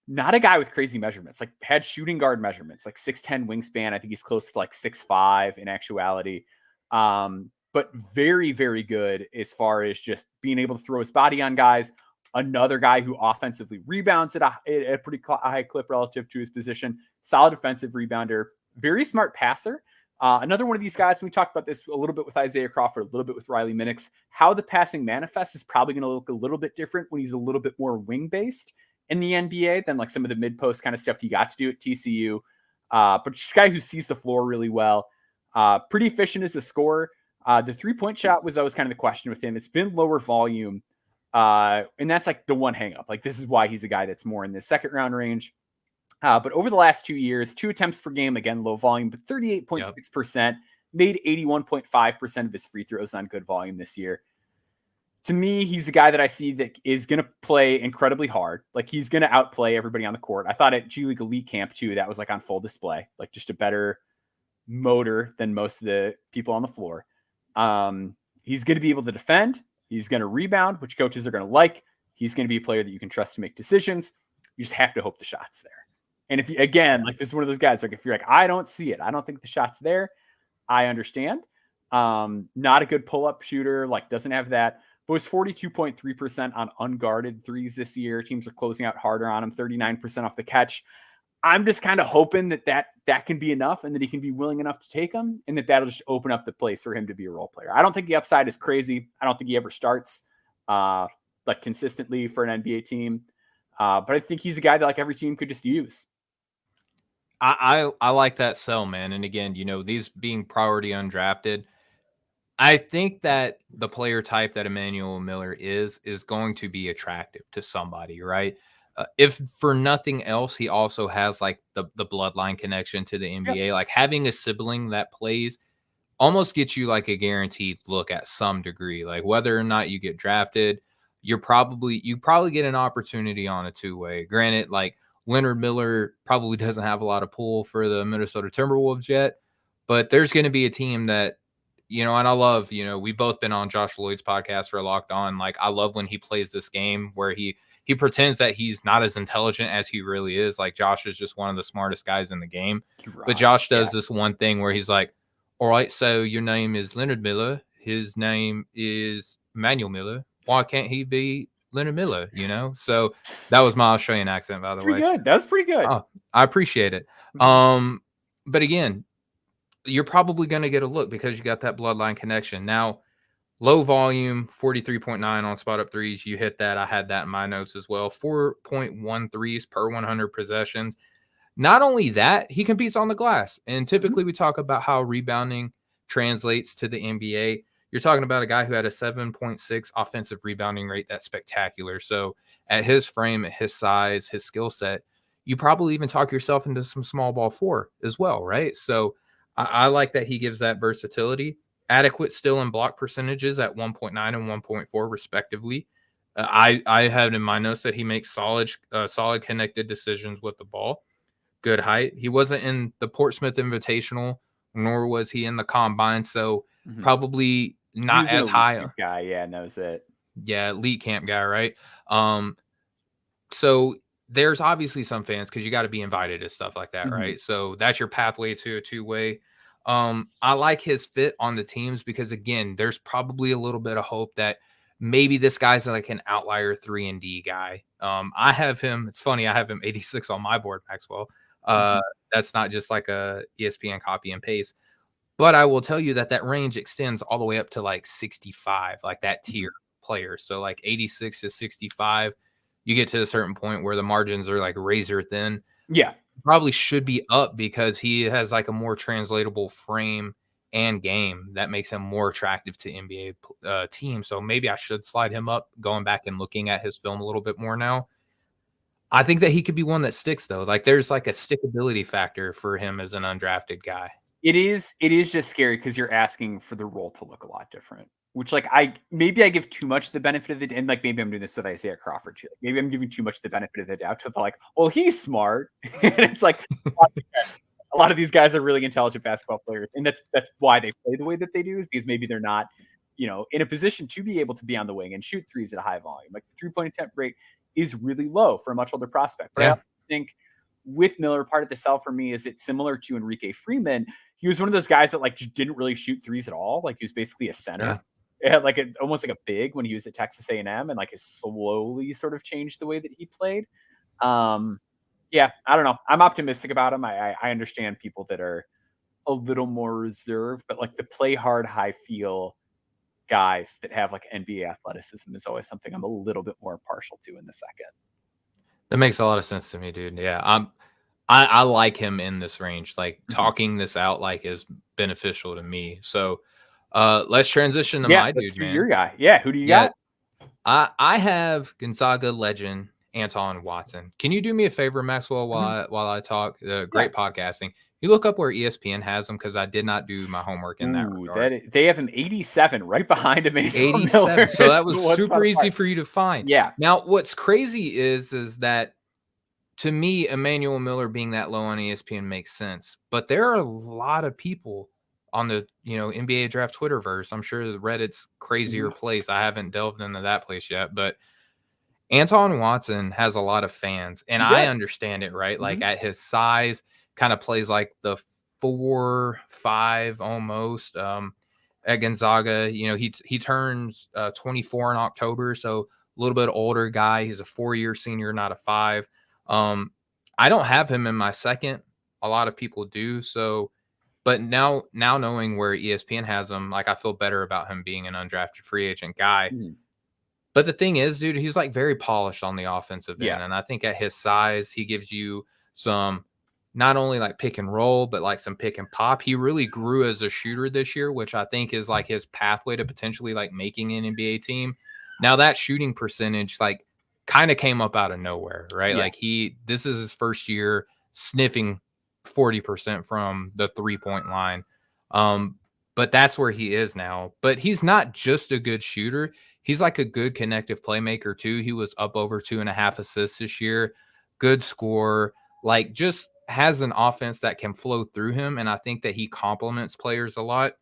not a guy with crazy measurements, like had shooting guard measurements, like 6'10 wingspan. I think he's close to like 6'5 in actuality. But very, very good as far as just being able to throw his body on guys. Another guy who offensively rebounds at a pretty high clip relative to his position. Solid defensive rebounder. Very smart passer. Another one of these guys, and we talked about this a little bit with Isaiah Crawford, a little bit with Riley Minix, how the passing manifests is probably going to look a little bit different when he's a little bit more wing-based in the NBA than like some of the mid-post kind of stuff you got to do at TCU. But just a guy who sees the floor really well. Pretty efficient as a scorer. The three-point shot was always kind of the question with him. It's been lower volume. And that's like the one hang up. Like this is why he's a guy that's more in the second round range. But over the last 2 years, 2 attempts per game, again, low volume, but 38.6%, made 81.5% of his free throws on good volume this year. To me, he's a guy that I see that is going to play incredibly hard. Like he's going to outplay everybody on the court. I thought at G League Elite Camp too, that was like on full display, like just a better motor than most of the people on the floor. He's going to be able to defend. He's going to rebound, which coaches are going to like. He's going to be a player that you can trust to make decisions. You just have to hope the shot's there. And if you, again, like this is one of those guys, like if you're like, I don't see it, I don't think the shot's there, I understand. Not a good pull-up shooter, like doesn't have that, but was 42.3% on unguarded threes this year. Teams are closing out harder on him, 39% off the catch. I'm just kind of hoping that can be enough and that he can be willing enough to take them and that'll just open up the place for him to be a role player. I don't think the upside is crazy. I don't think he ever starts like consistently for an NBA team. But I think he's a guy that like every team could just use. I like that sell, man. And again, these being priority undrafted, I think that the player type that Emanuel Miller is going to be attractive to somebody, right? If for nothing else, he also has like the bloodline connection to the NBA. Yep. Like having a sibling that plays almost gets you like a guaranteed look at some degree. Like whether or not you get drafted, you probably get an opportunity on a two-way. Granted, like Leonard Miller probably doesn't have a lot of pull for the Minnesota Timberwolves yet, but there's going to be a team that, and I love, we've both been on Josh Lloyd's podcast for Locked On. Like I love when he plays this game where he pretends that he's not as intelligent as he really is. Like Josh is just one of the smartest guys in the game. Right. But Josh does this one thing where he's like, all right, so your name is Leonard Miller. His name is Emanuel Miller. Why can't he be Leonard Miller? So that was my Australian accent, by the way. Pretty good. That was pretty good. Oh, I appreciate it. But again, you're probably going to get a look because you got that bloodline connection. Now, low volume, 43.9 on spot up threes. You hit that. I had that in my notes as well. 4.1 threes per 100 possessions. Not only that, he competes on the glass. And typically we talk about how rebounding translates to the NBA. You're talking about a guy who had a 7.6 offensive rebounding rate. That's spectacular. So at his frame, at his size, his skill set, you probably even talk yourself into some small ball four as well, right? So I like that he gives that versatility. Adequate still in block percentages at 1.9 and 1.4 respectively. I had in my notes that he makes solid connected decisions with the ball. Good height. He wasn't in the Portsmouth Invitational, nor was he in the Combine, so probably not as high. Guy, yeah, knows it. Yeah, elite camp guy, right? So there's obviously some fans because you got to be invited to stuff like that, right? So that's your pathway to a two-way. I like his fit on the teams because again, there's probably a little bit of hope that maybe this guy's like an outlier 3-and-D guy. I have him. It's funny. I have him 86 on my board, Maxwell. That's not just like a ESPN copy and paste, but I will tell you that range extends all the way up to like 65, like that tier player. So like 86 to 65, you get to a certain point where the margins are like razor thin. Yeah. Probably should be up because he has like a more translatable frame and game that makes him more attractive to NBA teams. So maybe I should slide him up, going back and looking at his film a little bit more now. I think that he could be one that sticks though. Like there's like a stickability factor for him as an undrafted guy. It is just scary because you're asking for the role to look a lot different. Which like I give too much the benefit of the, and like maybe I'm doing this with Isaiah Crawford too. Maybe I'm giving too much the benefit of the doubt to like, well, he's smart. And it's like a lot of these guys are really intelligent basketball players, and that's why they play the way that they do, is because maybe they're not, in a position to be able to be on the wing and shoot threes at a high volume. Like the 3-point attempt rate is really low for a much older prospect. But I think with Miller, part of the sell for me is it's similar to Enrique Freeman. He was one of those guys that like didn't really shoot threes at all. Like he was basically a center. Yeah. It had like almost like a big when he was at Texas A&M, and like has slowly sort of changed the way that he played. Yeah, I don't know. I'm optimistic about him. I understand people that are a little more reserved, but like the play hard, high feel guys that have like NBA athleticism is always something I'm a little bit more partial to in the second. That makes a lot of sense to me, dude. Yeah, I like him in this range. Like talking this out like is beneficial to me. So let's transition to my dude, man. Your guy. Yeah, who do you got? I have Gonzaga legend Anton Watson. Can you do me a favor, Maxwell, while I talk? Great podcasting. You look up where ESPN has him because I did not do my homework in that regard. They have him 87 right behind him. 87. Miller. So that was super easy for you to find. Yeah. Now, what's crazy is that to me, Emanuel Miller being that low on ESPN makes sense. But there are a lot of people on the NBA draft Twitterverse. I'm sure the Reddit's crazier place. I haven't delved into that place yet, but Anton Watson has a lot of fans, and I understand it, right? Like at his size, kind of plays like the 4-5 almost. At Gonzaga, he turns 24 in October, so a little bit older guy. He's a 4-year senior, not a 5. I don't have him in my second. A lot of people do. So, but now knowing where ESPN has him, like I feel better about him being an undrafted free agent guy. Mm. But the thing is, dude, he's like very polished on the offensive end. Yeah. And I think at his size, he gives you some not only like pick and roll, but like some pick and pop. He really grew as a shooter this year, which I think is like his pathway to potentially like making an NBA team. Now that shooting percentage like kind of came up out of nowhere, right? Yeah. Like this is his first year sniffing 40% from the 3-point line. But that's where he is now. But he's not just a good shooter. He's like a good connective playmaker too. He was up over 2.5 assists this year. Good scorer. Like just has an offense that can flow through him. And I think that he complements players a lot.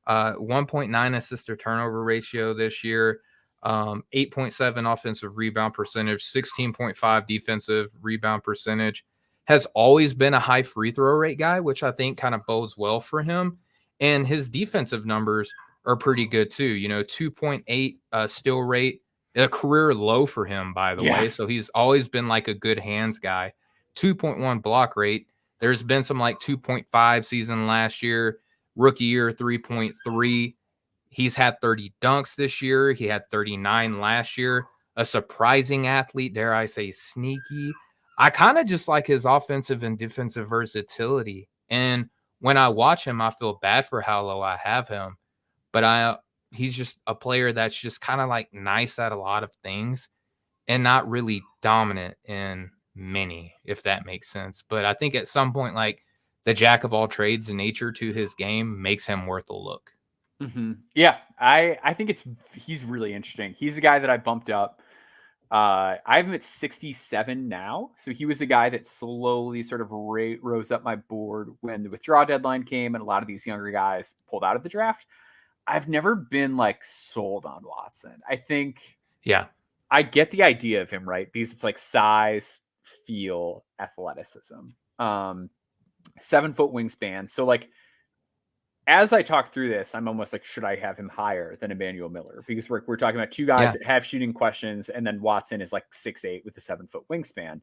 1.9 assist to turnover ratio this year. 8.7 offensive rebound percentage. 16.5 defensive rebound percentage. Has always been a high free throw rate guy, which I think kind of bodes well for him. And his defensive numbers are pretty good too. 2.8 steal rate, a career low for him, by the way. So he's always been like a good hands guy. 2.1 block rate. There's been some like 2.5 season last year, rookie year 3.3. He's had 30 dunks this year. He had 39 last year. A surprising athlete, dare I say, sneaky. I kind of just like his offensive and defensive versatility. And when I watch him, I feel bad for how low I have him. But he's just a player that's just kind of like nice at a lot of things and not really dominant in many, if that makes sense. But I think at some point, like the jack of all trades nature to his game makes him worth a look. Mm-hmm. Yeah, I think he's really interesting. He's the guy that I bumped up. I have him at 67 now. So he was the guy that slowly sort of rose up my board when the withdrawal deadline came and a lot of these younger guys pulled out of the draft. I've never been like sold on Watson. I think, I get the idea of him, right? Because it's like size, feel, athleticism, 7-foot wingspan. So like, as I talk through this, I'm almost like, should I have him higher than Emanuel Miller? Because we're talking about two guys that have shooting questions, and then Watson is like 6'8" with a 7-foot wingspan.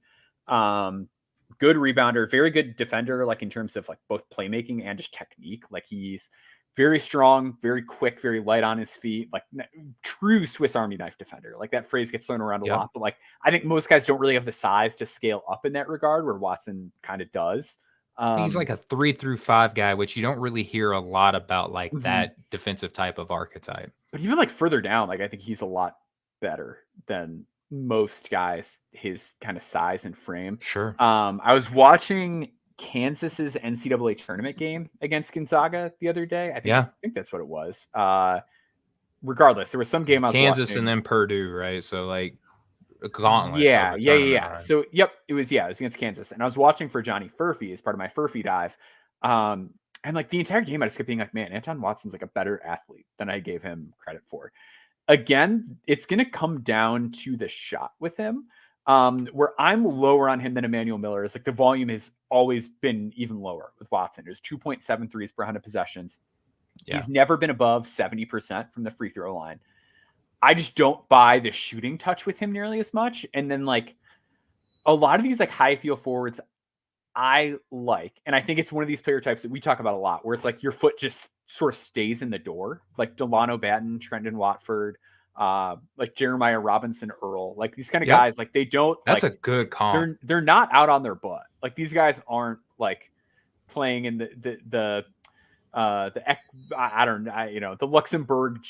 Good rebounder, very good defender, like in terms of like both playmaking and just technique. Like he's very strong, very quick, very light on his feet, like true Swiss Army knife defender. Like that phrase gets thrown around a lot, but like I think most guys don't really have the size to scale up in that regard, where Watson kind of does. He's like a 3-5 guy, which you don't really hear a lot about, like that defensive type of archetype. But even like further down, like I think he's a lot better than most guys his kind of size and frame. Sure. I was watching Kansas's NCAA tournament game against Gonzaga the other day. I think that's what it was. Regardless, there was some game I was Kansas watching. And then Purdue, right? So like a gauntlet. Yeah. So it was against Kansas, and I was watching for Johnny Furphy as part of my Furphy dive. And like the entire game, I just kept being like, man, Anton Watson's like a better athlete than I gave him credit for. Again, it's going to come down to the shot with him. Where I'm lower on him than Emanuel Miller is like the volume has always been even lower with Watson. There's 2.7 threes per 100 possessions. He's never been above 70% from the free throw line. I just don't buy the shooting touch with him nearly as much. And then like a lot of these like high feel forwards I like, and I think it's one of these player types that we talk about a lot where it's like your foot just sort of stays in the door, like Delano Batten, Trendon Watford, like Jeremiah Robinson Earl, like these kind of guys, like they don't, that's like, a good comp. They're not out on their butt. Like these guys aren't like playing in the Luxembourg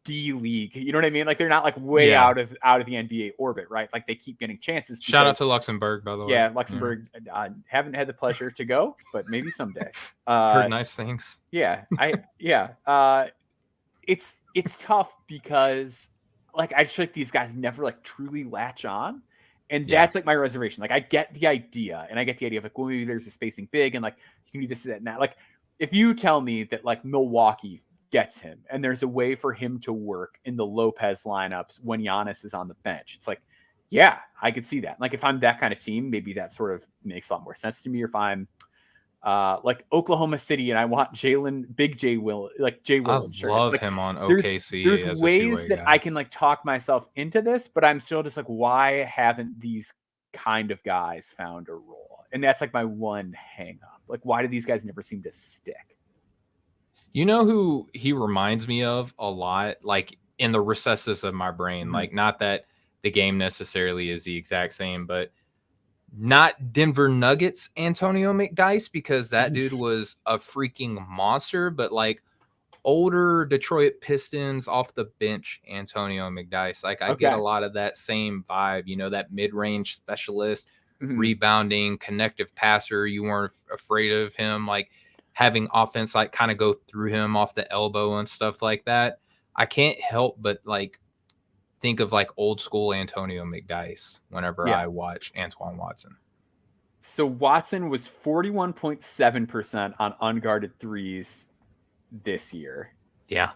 D League, you know what I mean? Like they're not like way out of the NBA orbit, right? Like they keep getting chances. Shout out to Luxembourg, by the way. Yeah, Luxembourg. I haven't had the pleasure to go, but maybe someday. Heard nice things. It's tough because like I just feel like these guys never like truly latch on. And that's like my reservation. Like I get the idea, and I get the idea of like, well, maybe there's a spacing big, and like you can do this, that, and that. Like if you tell me that like Milwaukee gets him, and there's a way for him to work in the Lopez lineups when Giannis is on the bench, it's like, yeah, I could see that. Like if I'm that kind of team, maybe that sort of makes a lot more sense to me. Or if I'm like Oklahoma City, and I want Big J Will, like Jay I Will insurance. love Like him on there's OKC as a ways two-way that I guy. can like talk myself into this, but I'm still just like, why haven't these kind of guys found a role? And that's like my one hang up. Like, why do these guys never seem to stick? You know who he reminds me of a lot, like in the recesses of my brain. Like, not that the game necessarily is the exact same, but not Denver Nuggets Antonio McDyess, because that dude was a freaking monster, but like older Detroit Pistons off the bench Antonio McDyess. Like, I get a lot of that same vibe, you know, that mid-range specialist, rebounding, connective passer. You weren't afraid of him, like having offense like kind of go through him off the elbow and stuff like that. I can't help but like think of like old school Antonio McDyess whenever I watch Anton Watson. So Watson was 41.7% on unguarded threes this year. Yeah.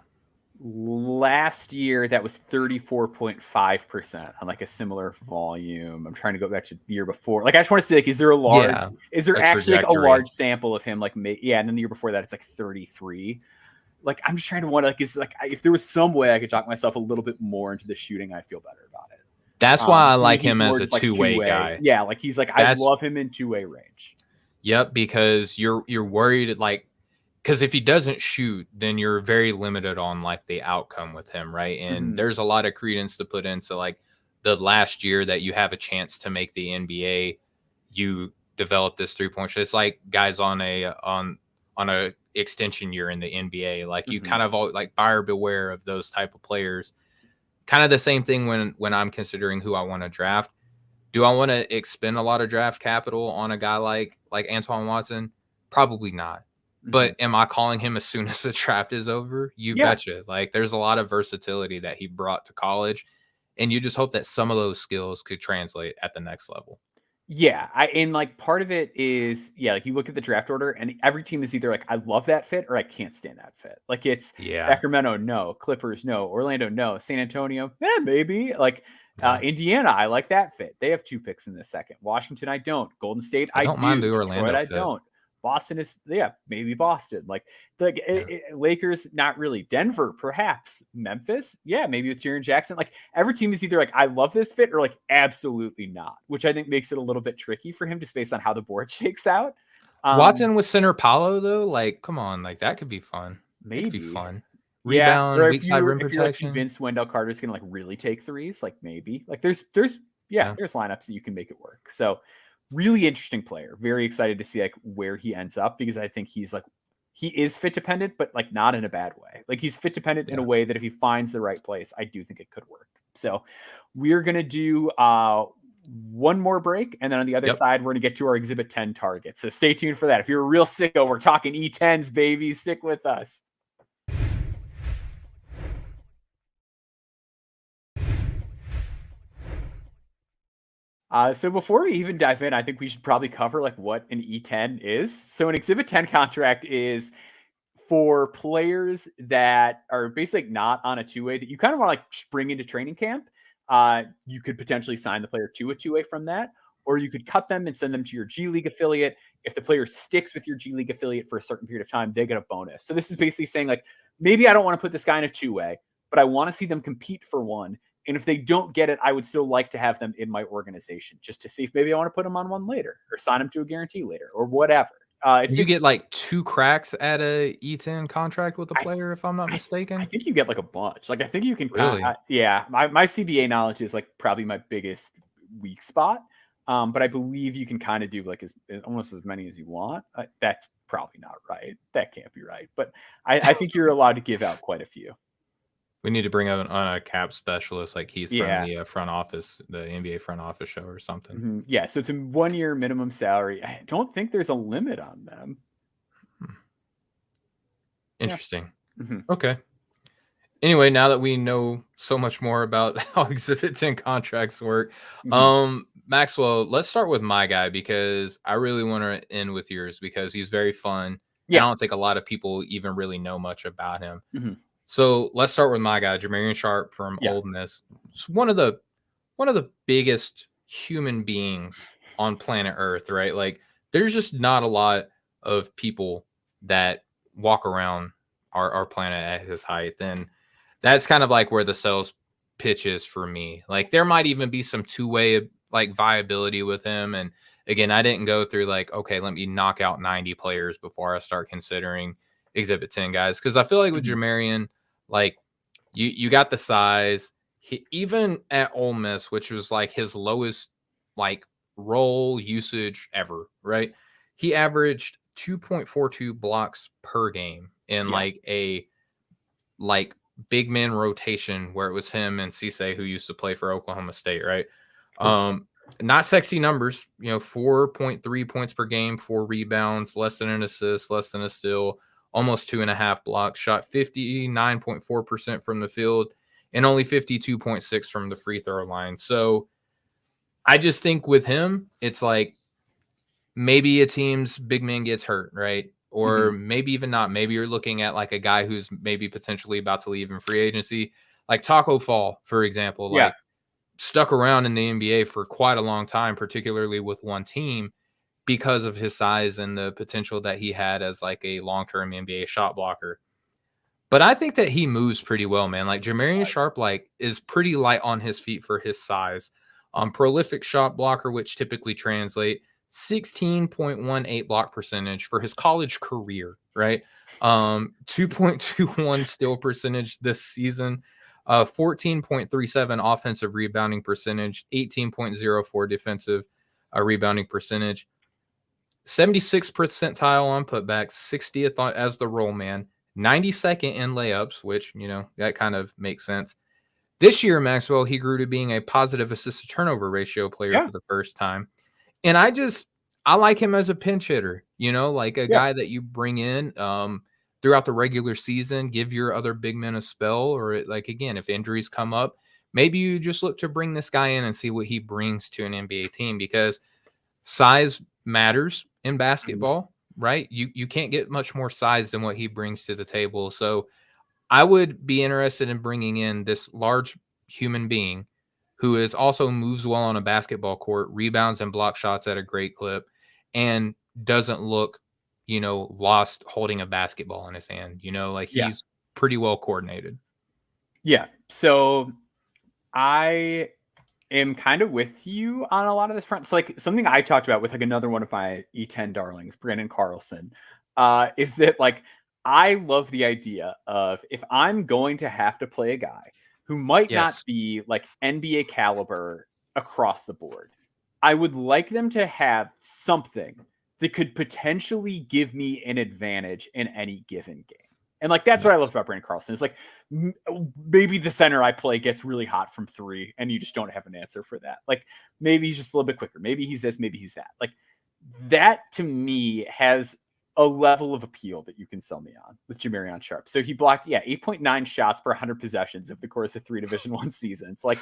Last year, that was 34.5% on like a similar volume. I'm trying to go back to the year before. Like, I just want to say, like, is there actually like a large sample of him? Like, and then the year before that, it's like 33. Like, I'm just trying to wonder, like, is like, if there was some way I could talk myself a little bit more into the shooting, I'd feel better about it. That's why I like him as a two-way guy. Yeah, like he's like, I love him in two-way range. Yep, because you're worried, like, because if he doesn't shoot, then you're very limited on like the outcome with him, right? And there's a lot of credence to put into like the last year that you have a chance to make the NBA. You develop this 3-point shot. It's like guys on a extension year in the NBA. Like, you kind of like buyer beware of those type of players. Kind of the same thing when I'm considering who I want to draft. Do I want to expend a lot of draft capital on a guy like Anton Watson? Probably not. But am I calling him as soon as the draft is over? You betcha. Like, there's a lot of versatility that he brought to college, and you just hope that some of those skills could translate at the next level. Yeah, and like part of it is, like you look at the draft order and every team is either like, I love that fit or I can't stand that fit. Like, it's Sacramento, no. Clippers, no. Orlando, no. San Antonio, maybe. Like Indiana, I like that fit. They have 2 picks in the second. Washington, I don't. Golden State, I don't mind the Orlando Detroit, fit. I don't. Boston is, maybe Boston. Like Lakers, not really. Denver, perhaps. Memphis, maybe with Jaren Jackson. Like, every team is either like, I love this fit or like, absolutely not, which I think makes it a little bit tricky for him just based on how the board shakes out. Watson with center Paolo, though, like, come on, like that could be fun. Maybe. It could be fun. Rebound, weak side rim protection. If you're like convinced Wendell Carter's gonna like really take threes, like maybe. Like there's lineups that you can make it work. So really interesting player. Very excited to see like where he ends up, because I think he is fit dependent, but like not in a bad way. Like, he's fit dependent in a way that if he finds the right place, I do think it could work. So we're going to do one more break. And then on the other side, we're going to get to our Exhibit 10 target. So stay tuned for that. If you're a real sicko, we're talking E10s, baby. Stick with us. So before we even dive in, I think we should probably cover like what an E10 is. So an Exhibit 10 contract is for players that are basically not on a two-way that you kind of want to like bring into training camp. You could potentially sign the player to a two-way from that, or you could cut them and send them to your G League affiliate. If the player sticks with your G League affiliate for a certain period of time, they get a bonus. So this is basically saying like, maybe I don't want to put this guy in a two-way, but I want to see them compete for one. And if they don't get it, I would still like to have them in my organization just to see if maybe I want to put them on one later or sign them to a guarantee later or whatever. You get like 2 cracks at a E10 contract with a player, if I'm not mistaken. I think you get like a bunch. Like, I think you can really. My CBA knowledge is like probably my biggest weak spot. But I believe you can kind of do like almost as many as you want. That's probably not right. That can't be right. But I think you're allowed to give out quite a few. We need to bring on a cap specialist like Keith from the front office, the NBA front office show or something. Yeah, so it's a 1-year minimum salary. I don't think there's a limit on them. Interesting. Okay. Anyway, now that we know so much more about how Exhibit 10 contracts work, Maxwell, let's start with my guy, because I really want to end with yours because he's very fun. I don't think a lot of people even really know much about him. So let's start with my guy, Jamarion Sharp from Ole Miss. It's one of the biggest human beings on planet Earth, right? Like, there's just not a lot of people that walk around our planet at his height, then that's kind of like where the sales pitch is for me. Like there might even be some two-way like viability with him. And again, I didn't go through like, okay, let me knock out 90 players before I start considering Exhibit 10 guys. Cause I feel like with Jamarion, like you got the size. Even at Ole Miss, which was like his lowest like role usage ever, right? He averaged 2.42 blocks per game in like a like big man rotation where it was him and Cisse who used to play for Oklahoma State, right? Not sexy numbers, 4.3 points per game, 4 rebounds, less than an assist, less than a steal, almost 2.5 blocks, shot 59.4% from the field and only 52.6 from the free throw line. So I just think with him, it's like maybe a team's big man gets hurt, right? Or maybe even not. Maybe you're looking at like a guy who's maybe potentially about to leave in free agency, like Taco Fall, for example, like stuck around in the NBA for quite a long time, particularly with one team because of his size and the potential that he had as like a long-term NBA shot blocker. But I think that he moves pretty well, man. Like Jamarion Sharp, like is pretty light on his feet for his size. Prolific shot blocker, which typically translate 16.18 block percentage for his college career, right? 2.21 steal percentage this season, 14.37 offensive rebounding percentage, 18.04 defensive rebounding percentage, 76th percentile on putbacks, 60th as the roll man, 92nd in layups, which, that kind of makes sense. This year, Maxwell, he grew to being a positive assist to turnover ratio player for the first time. And I like him as a pinch hitter, like a guy that you bring in throughout the regular season, give your other big men a spell, or like, again, if injuries come up, maybe you just look to bring this guy in and see what he brings to an NBA team, because size matters in basketball, right? You can't get much more size than what he brings to the table. So I would be interested in bringing in this large human being who is also moves well on a basketball court, rebounds and block shots at a great clip, and doesn't look, lost holding a basketball in his hand. Like he's pretty well coordinated. Yeah. So I am kind of with you on a lot of this front. So like something I talked about with like another one of my E10 darlings, Brandon Carlson, is that like I love the idea of if I'm going to have to play a guy who might not be like NBA caliber across the board, I would like them to have something that could potentially give me an advantage in any given game. And like, that's what I love about Brandon Carlson. It's like, maybe the center I play gets really hot from three and you just don't have an answer for that. Like maybe he's just a little bit quicker. Maybe he's this, maybe he's that. Like that to me has a level of appeal that you can sell me on with Jamarion Sharp. So he blocked, 8.9 shots per 100 possessions over the course of 3 Division I seasons. Like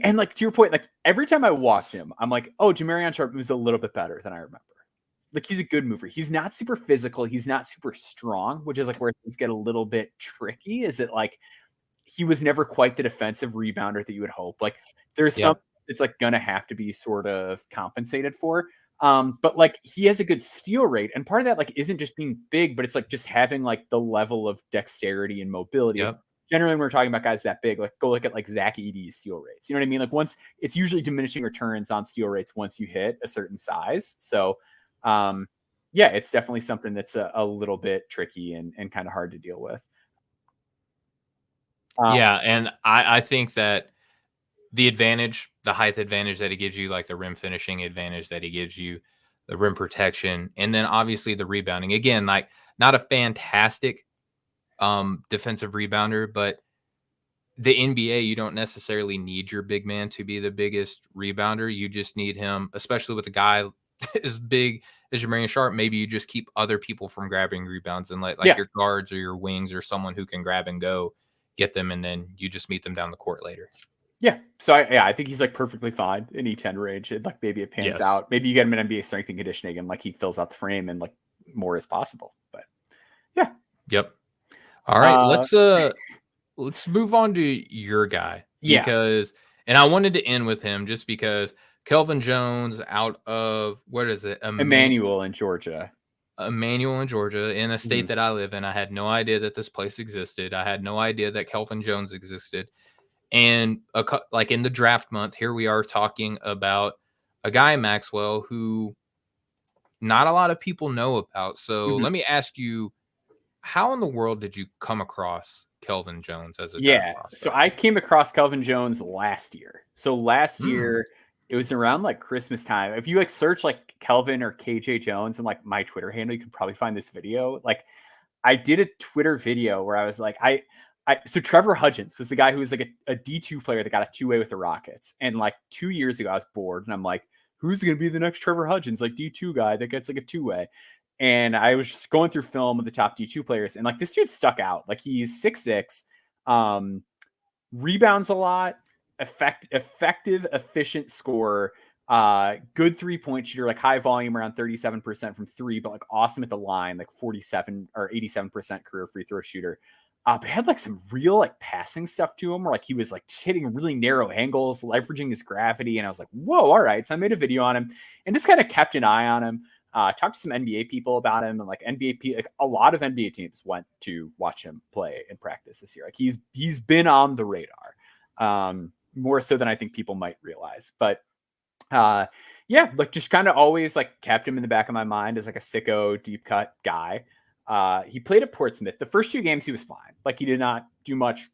and like to your point, like every time I watch him, I'm like, oh, Jamarion Sharp moves a little bit better than I remember. Like he's a good mover. He's not super physical. He's not super strong, which is like where things get a little bit tricky. Is it like he was never quite the defensive rebounder that you would hope? Like there's some it's like gonna have to be sort of compensated for. But like he has a good steal rate, and part of that like isn't just being big, but it's like just having like the level of dexterity and mobility. Generally, when we're talking about guys that big, like go look at like Zach Edey's steal rates. You know what I mean? Like once it's usually diminishing returns on steal rates once you hit a certain size. So it's definitely something that's a little bit tricky and kind of hard to deal with. And I think that the height advantage that he gives you, like the rim finishing advantage that he gives you, the rim protection, and then obviously the rebounding. Again, like not a fantastic defensive rebounder, but the NBA, you don't necessarily need your big man to be the biggest rebounder. You just need him, especially with a guy as big as Jamarion Sharp. Maybe you just keep other people from grabbing rebounds and let your guards or your wings or someone who can grab and go get them, and then you just meet them down the court later. Yeah. So I think he's like perfectly fine in E10 range. And like maybe it pans out. Maybe you get him in NBA strength and conditioning and like he fills out the frame and like more is possible. But yeah. Yep. All right. Let's move on to your guy. Because and I wanted to end with him just because Kelvin Jones out of what is it? Emanuel in Georgia. Emanuel in Georgia, in a state Mhm. that I live in. I had no idea that this place existed. I had no idea that Kelvin Jones existed. And like in the draft month, here we are talking about a guy, Maxwell, who not a lot of people know about. So Mhm. let me ask you, how in the world did you come across Kelvin Jones as a draft Yeah. So prospect? I came across Kelvin Jones last year. So last Hmm. year, it was around like Christmas time. If you like search like Kelvin or KJ Jones and like my Twitter handle, you can probably find this video. Like I did a Twitter video where I was like, so Trevor Hudgens was the guy who was like a D2 player that got a two-way with the Rockets. And like 2 years ago, I was bored and I'm like, who's going to be the next Trevor Hudgens, like D2 guy that gets like a two-way? And I was just going through film of the top D2 players. And like this dude stuck out. Like he's 6'6", rebounds a lot, effective, efficient scorer, good 3-point shooter, like high volume around 37% from three, but like awesome at the line, like 47 or 87% career free throw shooter. But had like some real like passing stuff to him where like he was like hitting really narrow angles, leveraging his gravity. And I was like, whoa, all right. So I made a video on him and just kind of kept an eye on him. Talked to some NBA people about him, and like like a lot of NBA teams went to watch him play in practice this year. Like he's been on the radar, more so than I think people might realize. But yeah, like just kind of always like kept him in the back of my mind as like a sicko deep cut guy. He played at Portsmouth. The first 2 games he was fine. Like he did not do much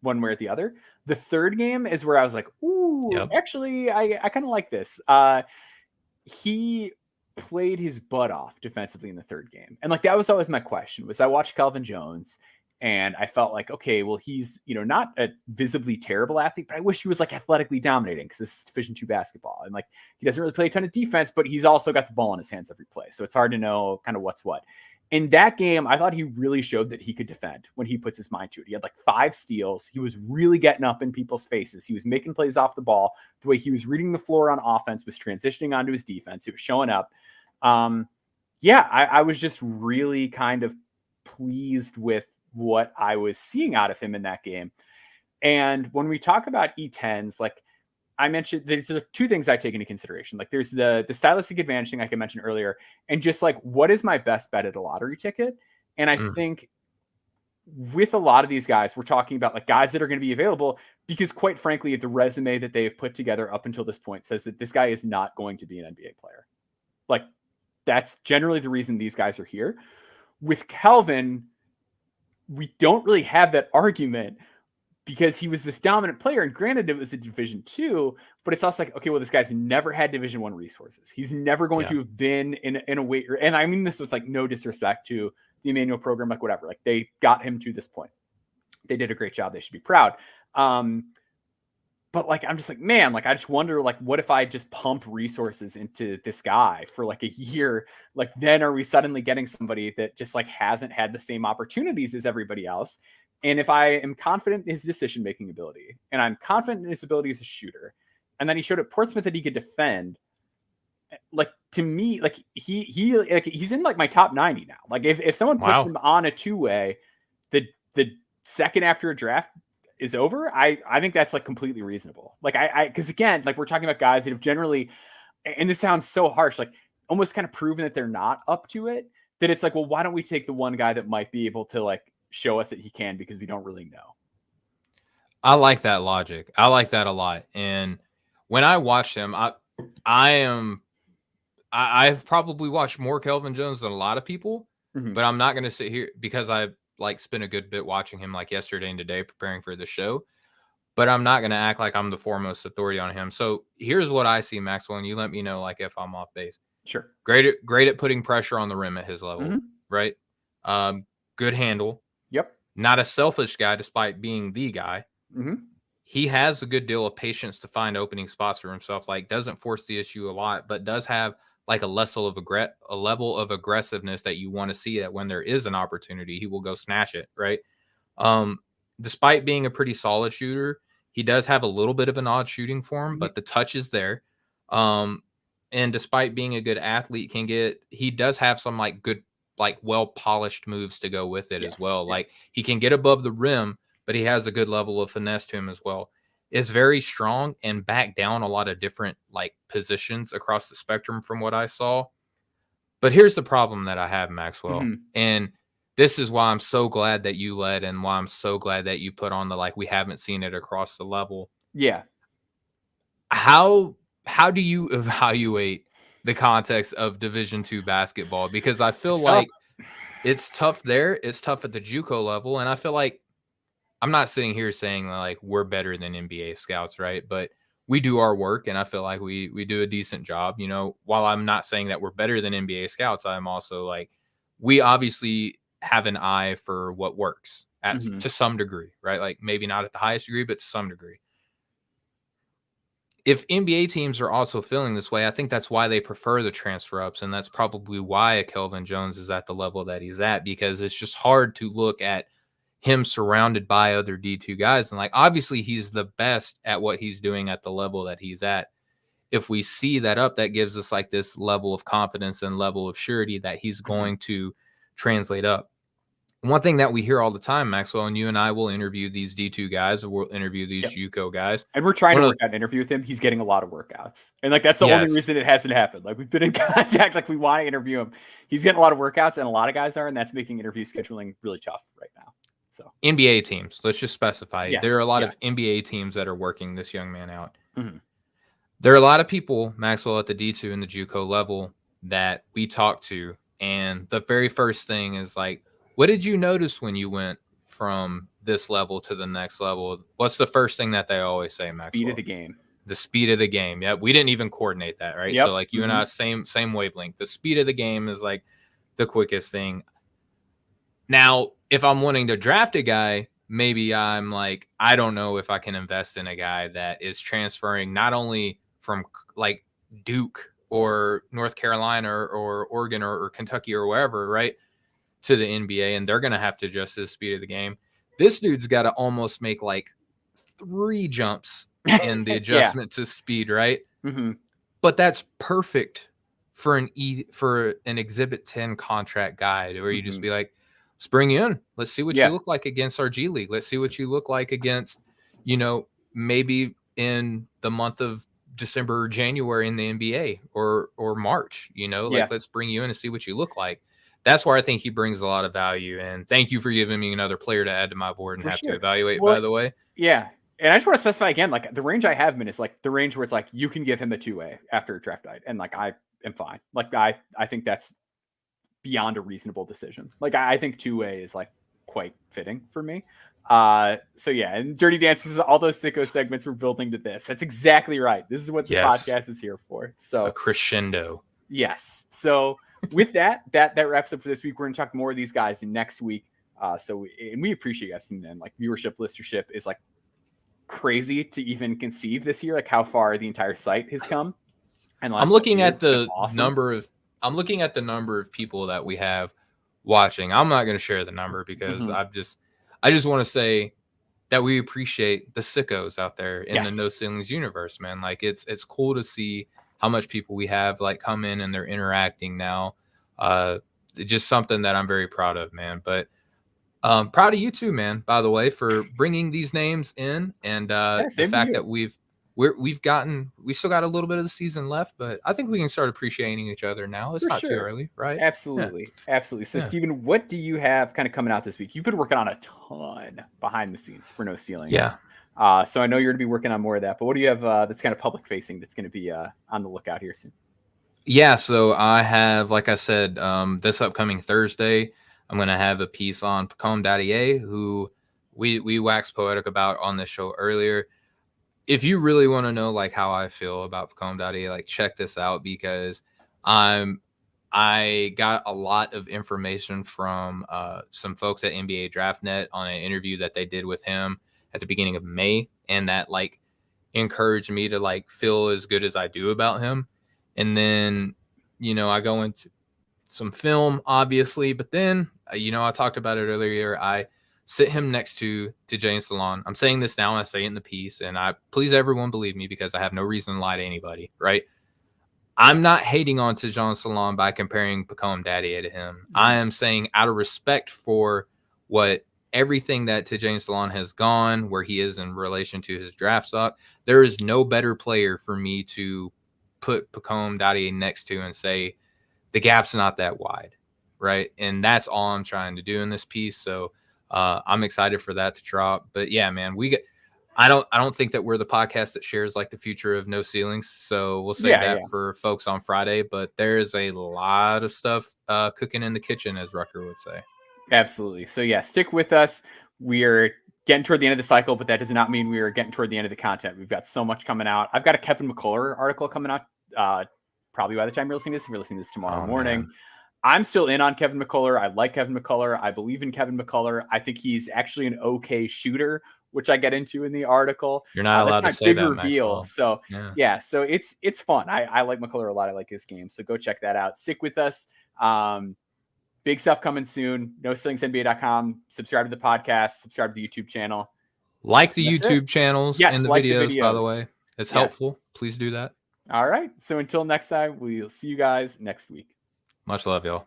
one way or the other. The third game is where I was like, ooh, Yep. actually, I kind of like this. He played his butt off defensively in the third game. And like that was always my question was I watched Kelvin Jones and I felt like, okay, well, he's, not a visibly terrible athlete, but I wish he was like athletically dominating because this is Division II basketball. And like he doesn't really play a ton of defense, but he's also got the ball in his hands every play. So it's hard to know kind of what's what. In that game, I thought he really showed that he could defend when he puts his mind to it. He had like 5 steals. He was really getting up in people's faces. He was making plays off the ball. The way he was reading the floor on offense was transitioning onto his defense. It was showing up. Yeah, I was just really kind of pleased with what I was seeing out of him in that game. And when we talk about E10s, like I mentioned, there's 2 things I take into consideration. Like there's the stylistic advantage thing, like I mentioned earlier, and just like what is my best bet at a lottery ticket? And I think with a lot of these guys, we're talking about like guys that are going to be available because quite frankly, the resume that they've put together up until this point says that this guy is not going to be an NBA player. Like that's generally the reason these guys are here. With Kelvin, we don't really have that argument because he was this dominant player. And granted, it was a Division II, but it's also like, okay, well, this guy's never had Division I resources. He's never going to have been in a way, and I mean this with like no disrespect to the Emanuel program, like whatever. Like they got him to this point. They did a great job. They should be proud. But like I'm just like, man, like I just wonder, like, what if I just pump resources into this guy for like a year? Like then are we suddenly getting somebody that just like hasn't had the same opportunities as everybody else? And if I am confident in his decision making ability and I'm confident in his ability as a shooter, and then he showed at Portsmouth that he could defend, like to me, like he's in like my top 90 now. Like if someone puts him on a 2-way, the second after a draft is over, I think that's like completely reasonable. Like because again, like we're talking about guys that have generally, and this sounds so harsh, like almost kind of proven that they're not up to it, that it's like, well, why don't we take the one guy that might be able to like show us that he can, because we don't really know. I like that logic. I like that a lot. And when I watched him, I've probably watched more Kelvin Jones than a lot of people, but I'm not going to sit here because I like spent a good bit watching him like yesterday and today preparing for the show, but I'm not going to act like I'm the foremost authority on him. So here's what I see, Maxwell, and you let me know like if I'm off base. Sure. Great at putting pressure on the rim at his level, right? Good handle. Yep. Not a selfish guy despite being the guy. He has a good deal of patience to find opening spots for himself. Like doesn't force the issue a lot, but does have like a level of aggressiveness that you want to see that when there is an opportunity, he will go snatch it, right? Despite being a pretty solid shooter, he does have a little bit of an odd shooting form, but the touch is there. And despite being a good athlete, he does have some like good, like well-polished moves to go with it as well. Like he can get above the rim, but he has a good level of finesse to him as well. Is very strong and back down a lot of different like positions across the spectrum from what I saw. But here's the problem that I have, Maxwell. Mm-hmm. And this is why I'm so glad that you led and why I'm so glad that you put on the, like, we haven't seen it across the level. Yeah. How do you evaluate the context of Division II basketball? Because I feel like it's tough there. It's tough at the JUCO level. And I feel like I'm not sitting here saying like we're better than NBA scouts, right? But we do our work, and I feel like we do a decent job. You know, while I'm not saying that we're better than NBA scouts, I'm also like, we obviously have an eye for what works to some degree, right? Like maybe not at the highest degree, but to some degree. If NBA teams are also feeling this way, I think that's why they prefer the transfer ups, and that's probably why a Kelvin Jones is at the level that he's at, because it's just hard to look at him surrounded by other D2 guys. And like, obviously he's the best at what he's doing at the level that he's at. If we see that up, that gives us like this level of confidence and level of surety that he's going to translate up. One thing that we hear all the time, Maxwell, and you and I will interview these D2 guys, or we'll interview these JUCO guys. And we're trying to work out an interview with him. He's getting a lot of workouts. And like, that's the only reason it hasn't happened. Like, we've been in contact, like we want to interview him. He's getting a lot of workouts, and a lot of guys are, and that's making interview scheduling really tough right now. So NBA teams, let's just specify. Yes, there are a lot of NBA teams that are working this young man out. There are a lot of people, Maxwell, at the D2 and the JUCO level that we talk to. And the very first thing is like, what did you notice when you went from this level to the next level? What's the first thing that they always say, Maxwell? Speed of the game. The speed of the game. Yeah, we didn't even coordinate that, right? So like you and I, same wavelength. The speed of the game is like the quickest thing. Now, if I'm wanting to draft a guy, maybe I'm like, I don't know if I can invest in a guy that is transferring not only from like Duke or North Carolina or Oregon or Kentucky or wherever, right, to the NBA, and they're going to have to adjust to the speed of the game. This dude's got to almost make like 3 jumps in the adjustment to speed, right? But that's perfect for an Exhibit 10 contract guide, where you just be like, let's bring you in. Let's see what you look like against our G League. Let's see what you look like against, you know, maybe in the month of December or January in the NBA or March, you know, like let's bring you in and see what you look like. That's where I think he brings a lot of value. And thank you for giving me another player to add to my board and to evaluate, by the way. Yeah. And I just want to specify again, like the range I have him in is like the range where it's like you can give him a 2A after a draft night. And like I am fine. Like I think that's beyond a reasonable decision. Like I think 2A is like quite fitting for me. So yeah, and Dirty Dances, all those Sicko segments we're building to this. That's exactly right. This is what the podcast is here for. So a crescendo. Yes. So with that wraps up for this week. We're gonna talk more of these guys in next week. And we appreciate you guys. And then like viewership, listenership is like crazy to even conceive this year, like how far the entire site has come. And I'm looking at the number of people that we have watching. I'm not going to share the number because I just want to say that we appreciate the sickos out there in the No Ceilings universe, man. Like it's cool to see how much people we have like come in and they're interacting now. Just something that I'm very proud of, man. But proud of you too, man, by the way, for bringing these names in and the fact that we still got a little bit of the season left, but I think we can start appreciating each other now. It's not too early, right? Absolutely. So Stephen, what do you have kind of coming out this week? You've been working on a ton behind the scenes for No Ceilings. Yeah. So I know you're going to be working on more of that, but what do you have that's kind of public facing that's going to be on the lookout here soon? Yeah. So I have, like I said, this upcoming Thursday, I'm going to have a piece on Pacome Dadiet, who we waxed poetic about on this show earlier. If you really want to know like how I feel about Pacome Dadiet, like check this out, because I got a lot of information from some folks at NBA DraftNet on an interview that they did with him at the beginning of May, and that like encouraged me to like feel as good as I do about him. And then, you know, I go into some film, obviously, but then, you know, I talked about it earlier. I sit him next to James Salon. I'm saying this now and I say it in the piece, and I please everyone believe me because I have no reason to lie to anybody, right? I'm not hating on Tejan Salon by comparing Pacome Dadiet to him. I am saying out of respect for what everything that Tejan Salon has gone, where he is in relation to his draft stock, there is no better player for me to put Pacome Dadiet next to and say, the gap's not that wide, right? And that's all I'm trying to do in this piece. So I'm excited for that to drop. But yeah, man, I don't think that we're the podcast that shares like the future of No Ceilings. So we'll save that for folks on Friday. But there is a lot of stuff cooking in the kitchen, as Rucker would say. Absolutely. So yeah, stick with us. We're getting toward the end of the cycle, but that does not mean we are getting toward the end of the content. We've got so much coming out. I've got a Kevin McCullough article coming out probably by the time you're listening to this. If you're listening to this tomorrow morning. Man. I'm still in on Kevin McCullough. I like Kevin McCullough. I believe in Kevin McCullough. I think he's actually an okay shooter, which I get into in the article. You're not allowed to say that, reveal. Maxwell. So yeah, so it's fun. I like McCullough a lot. I like his game. So go check that out. Stick with us. Big stuff coming soon. NoCeilingsNBA.com. Subscribe to the podcast. Subscribe to the YouTube channel. Like the YouTube channels and the videos, by the way. It's helpful. Please do that. All right. So until next time, we'll see you guys next week. Much love, y'all.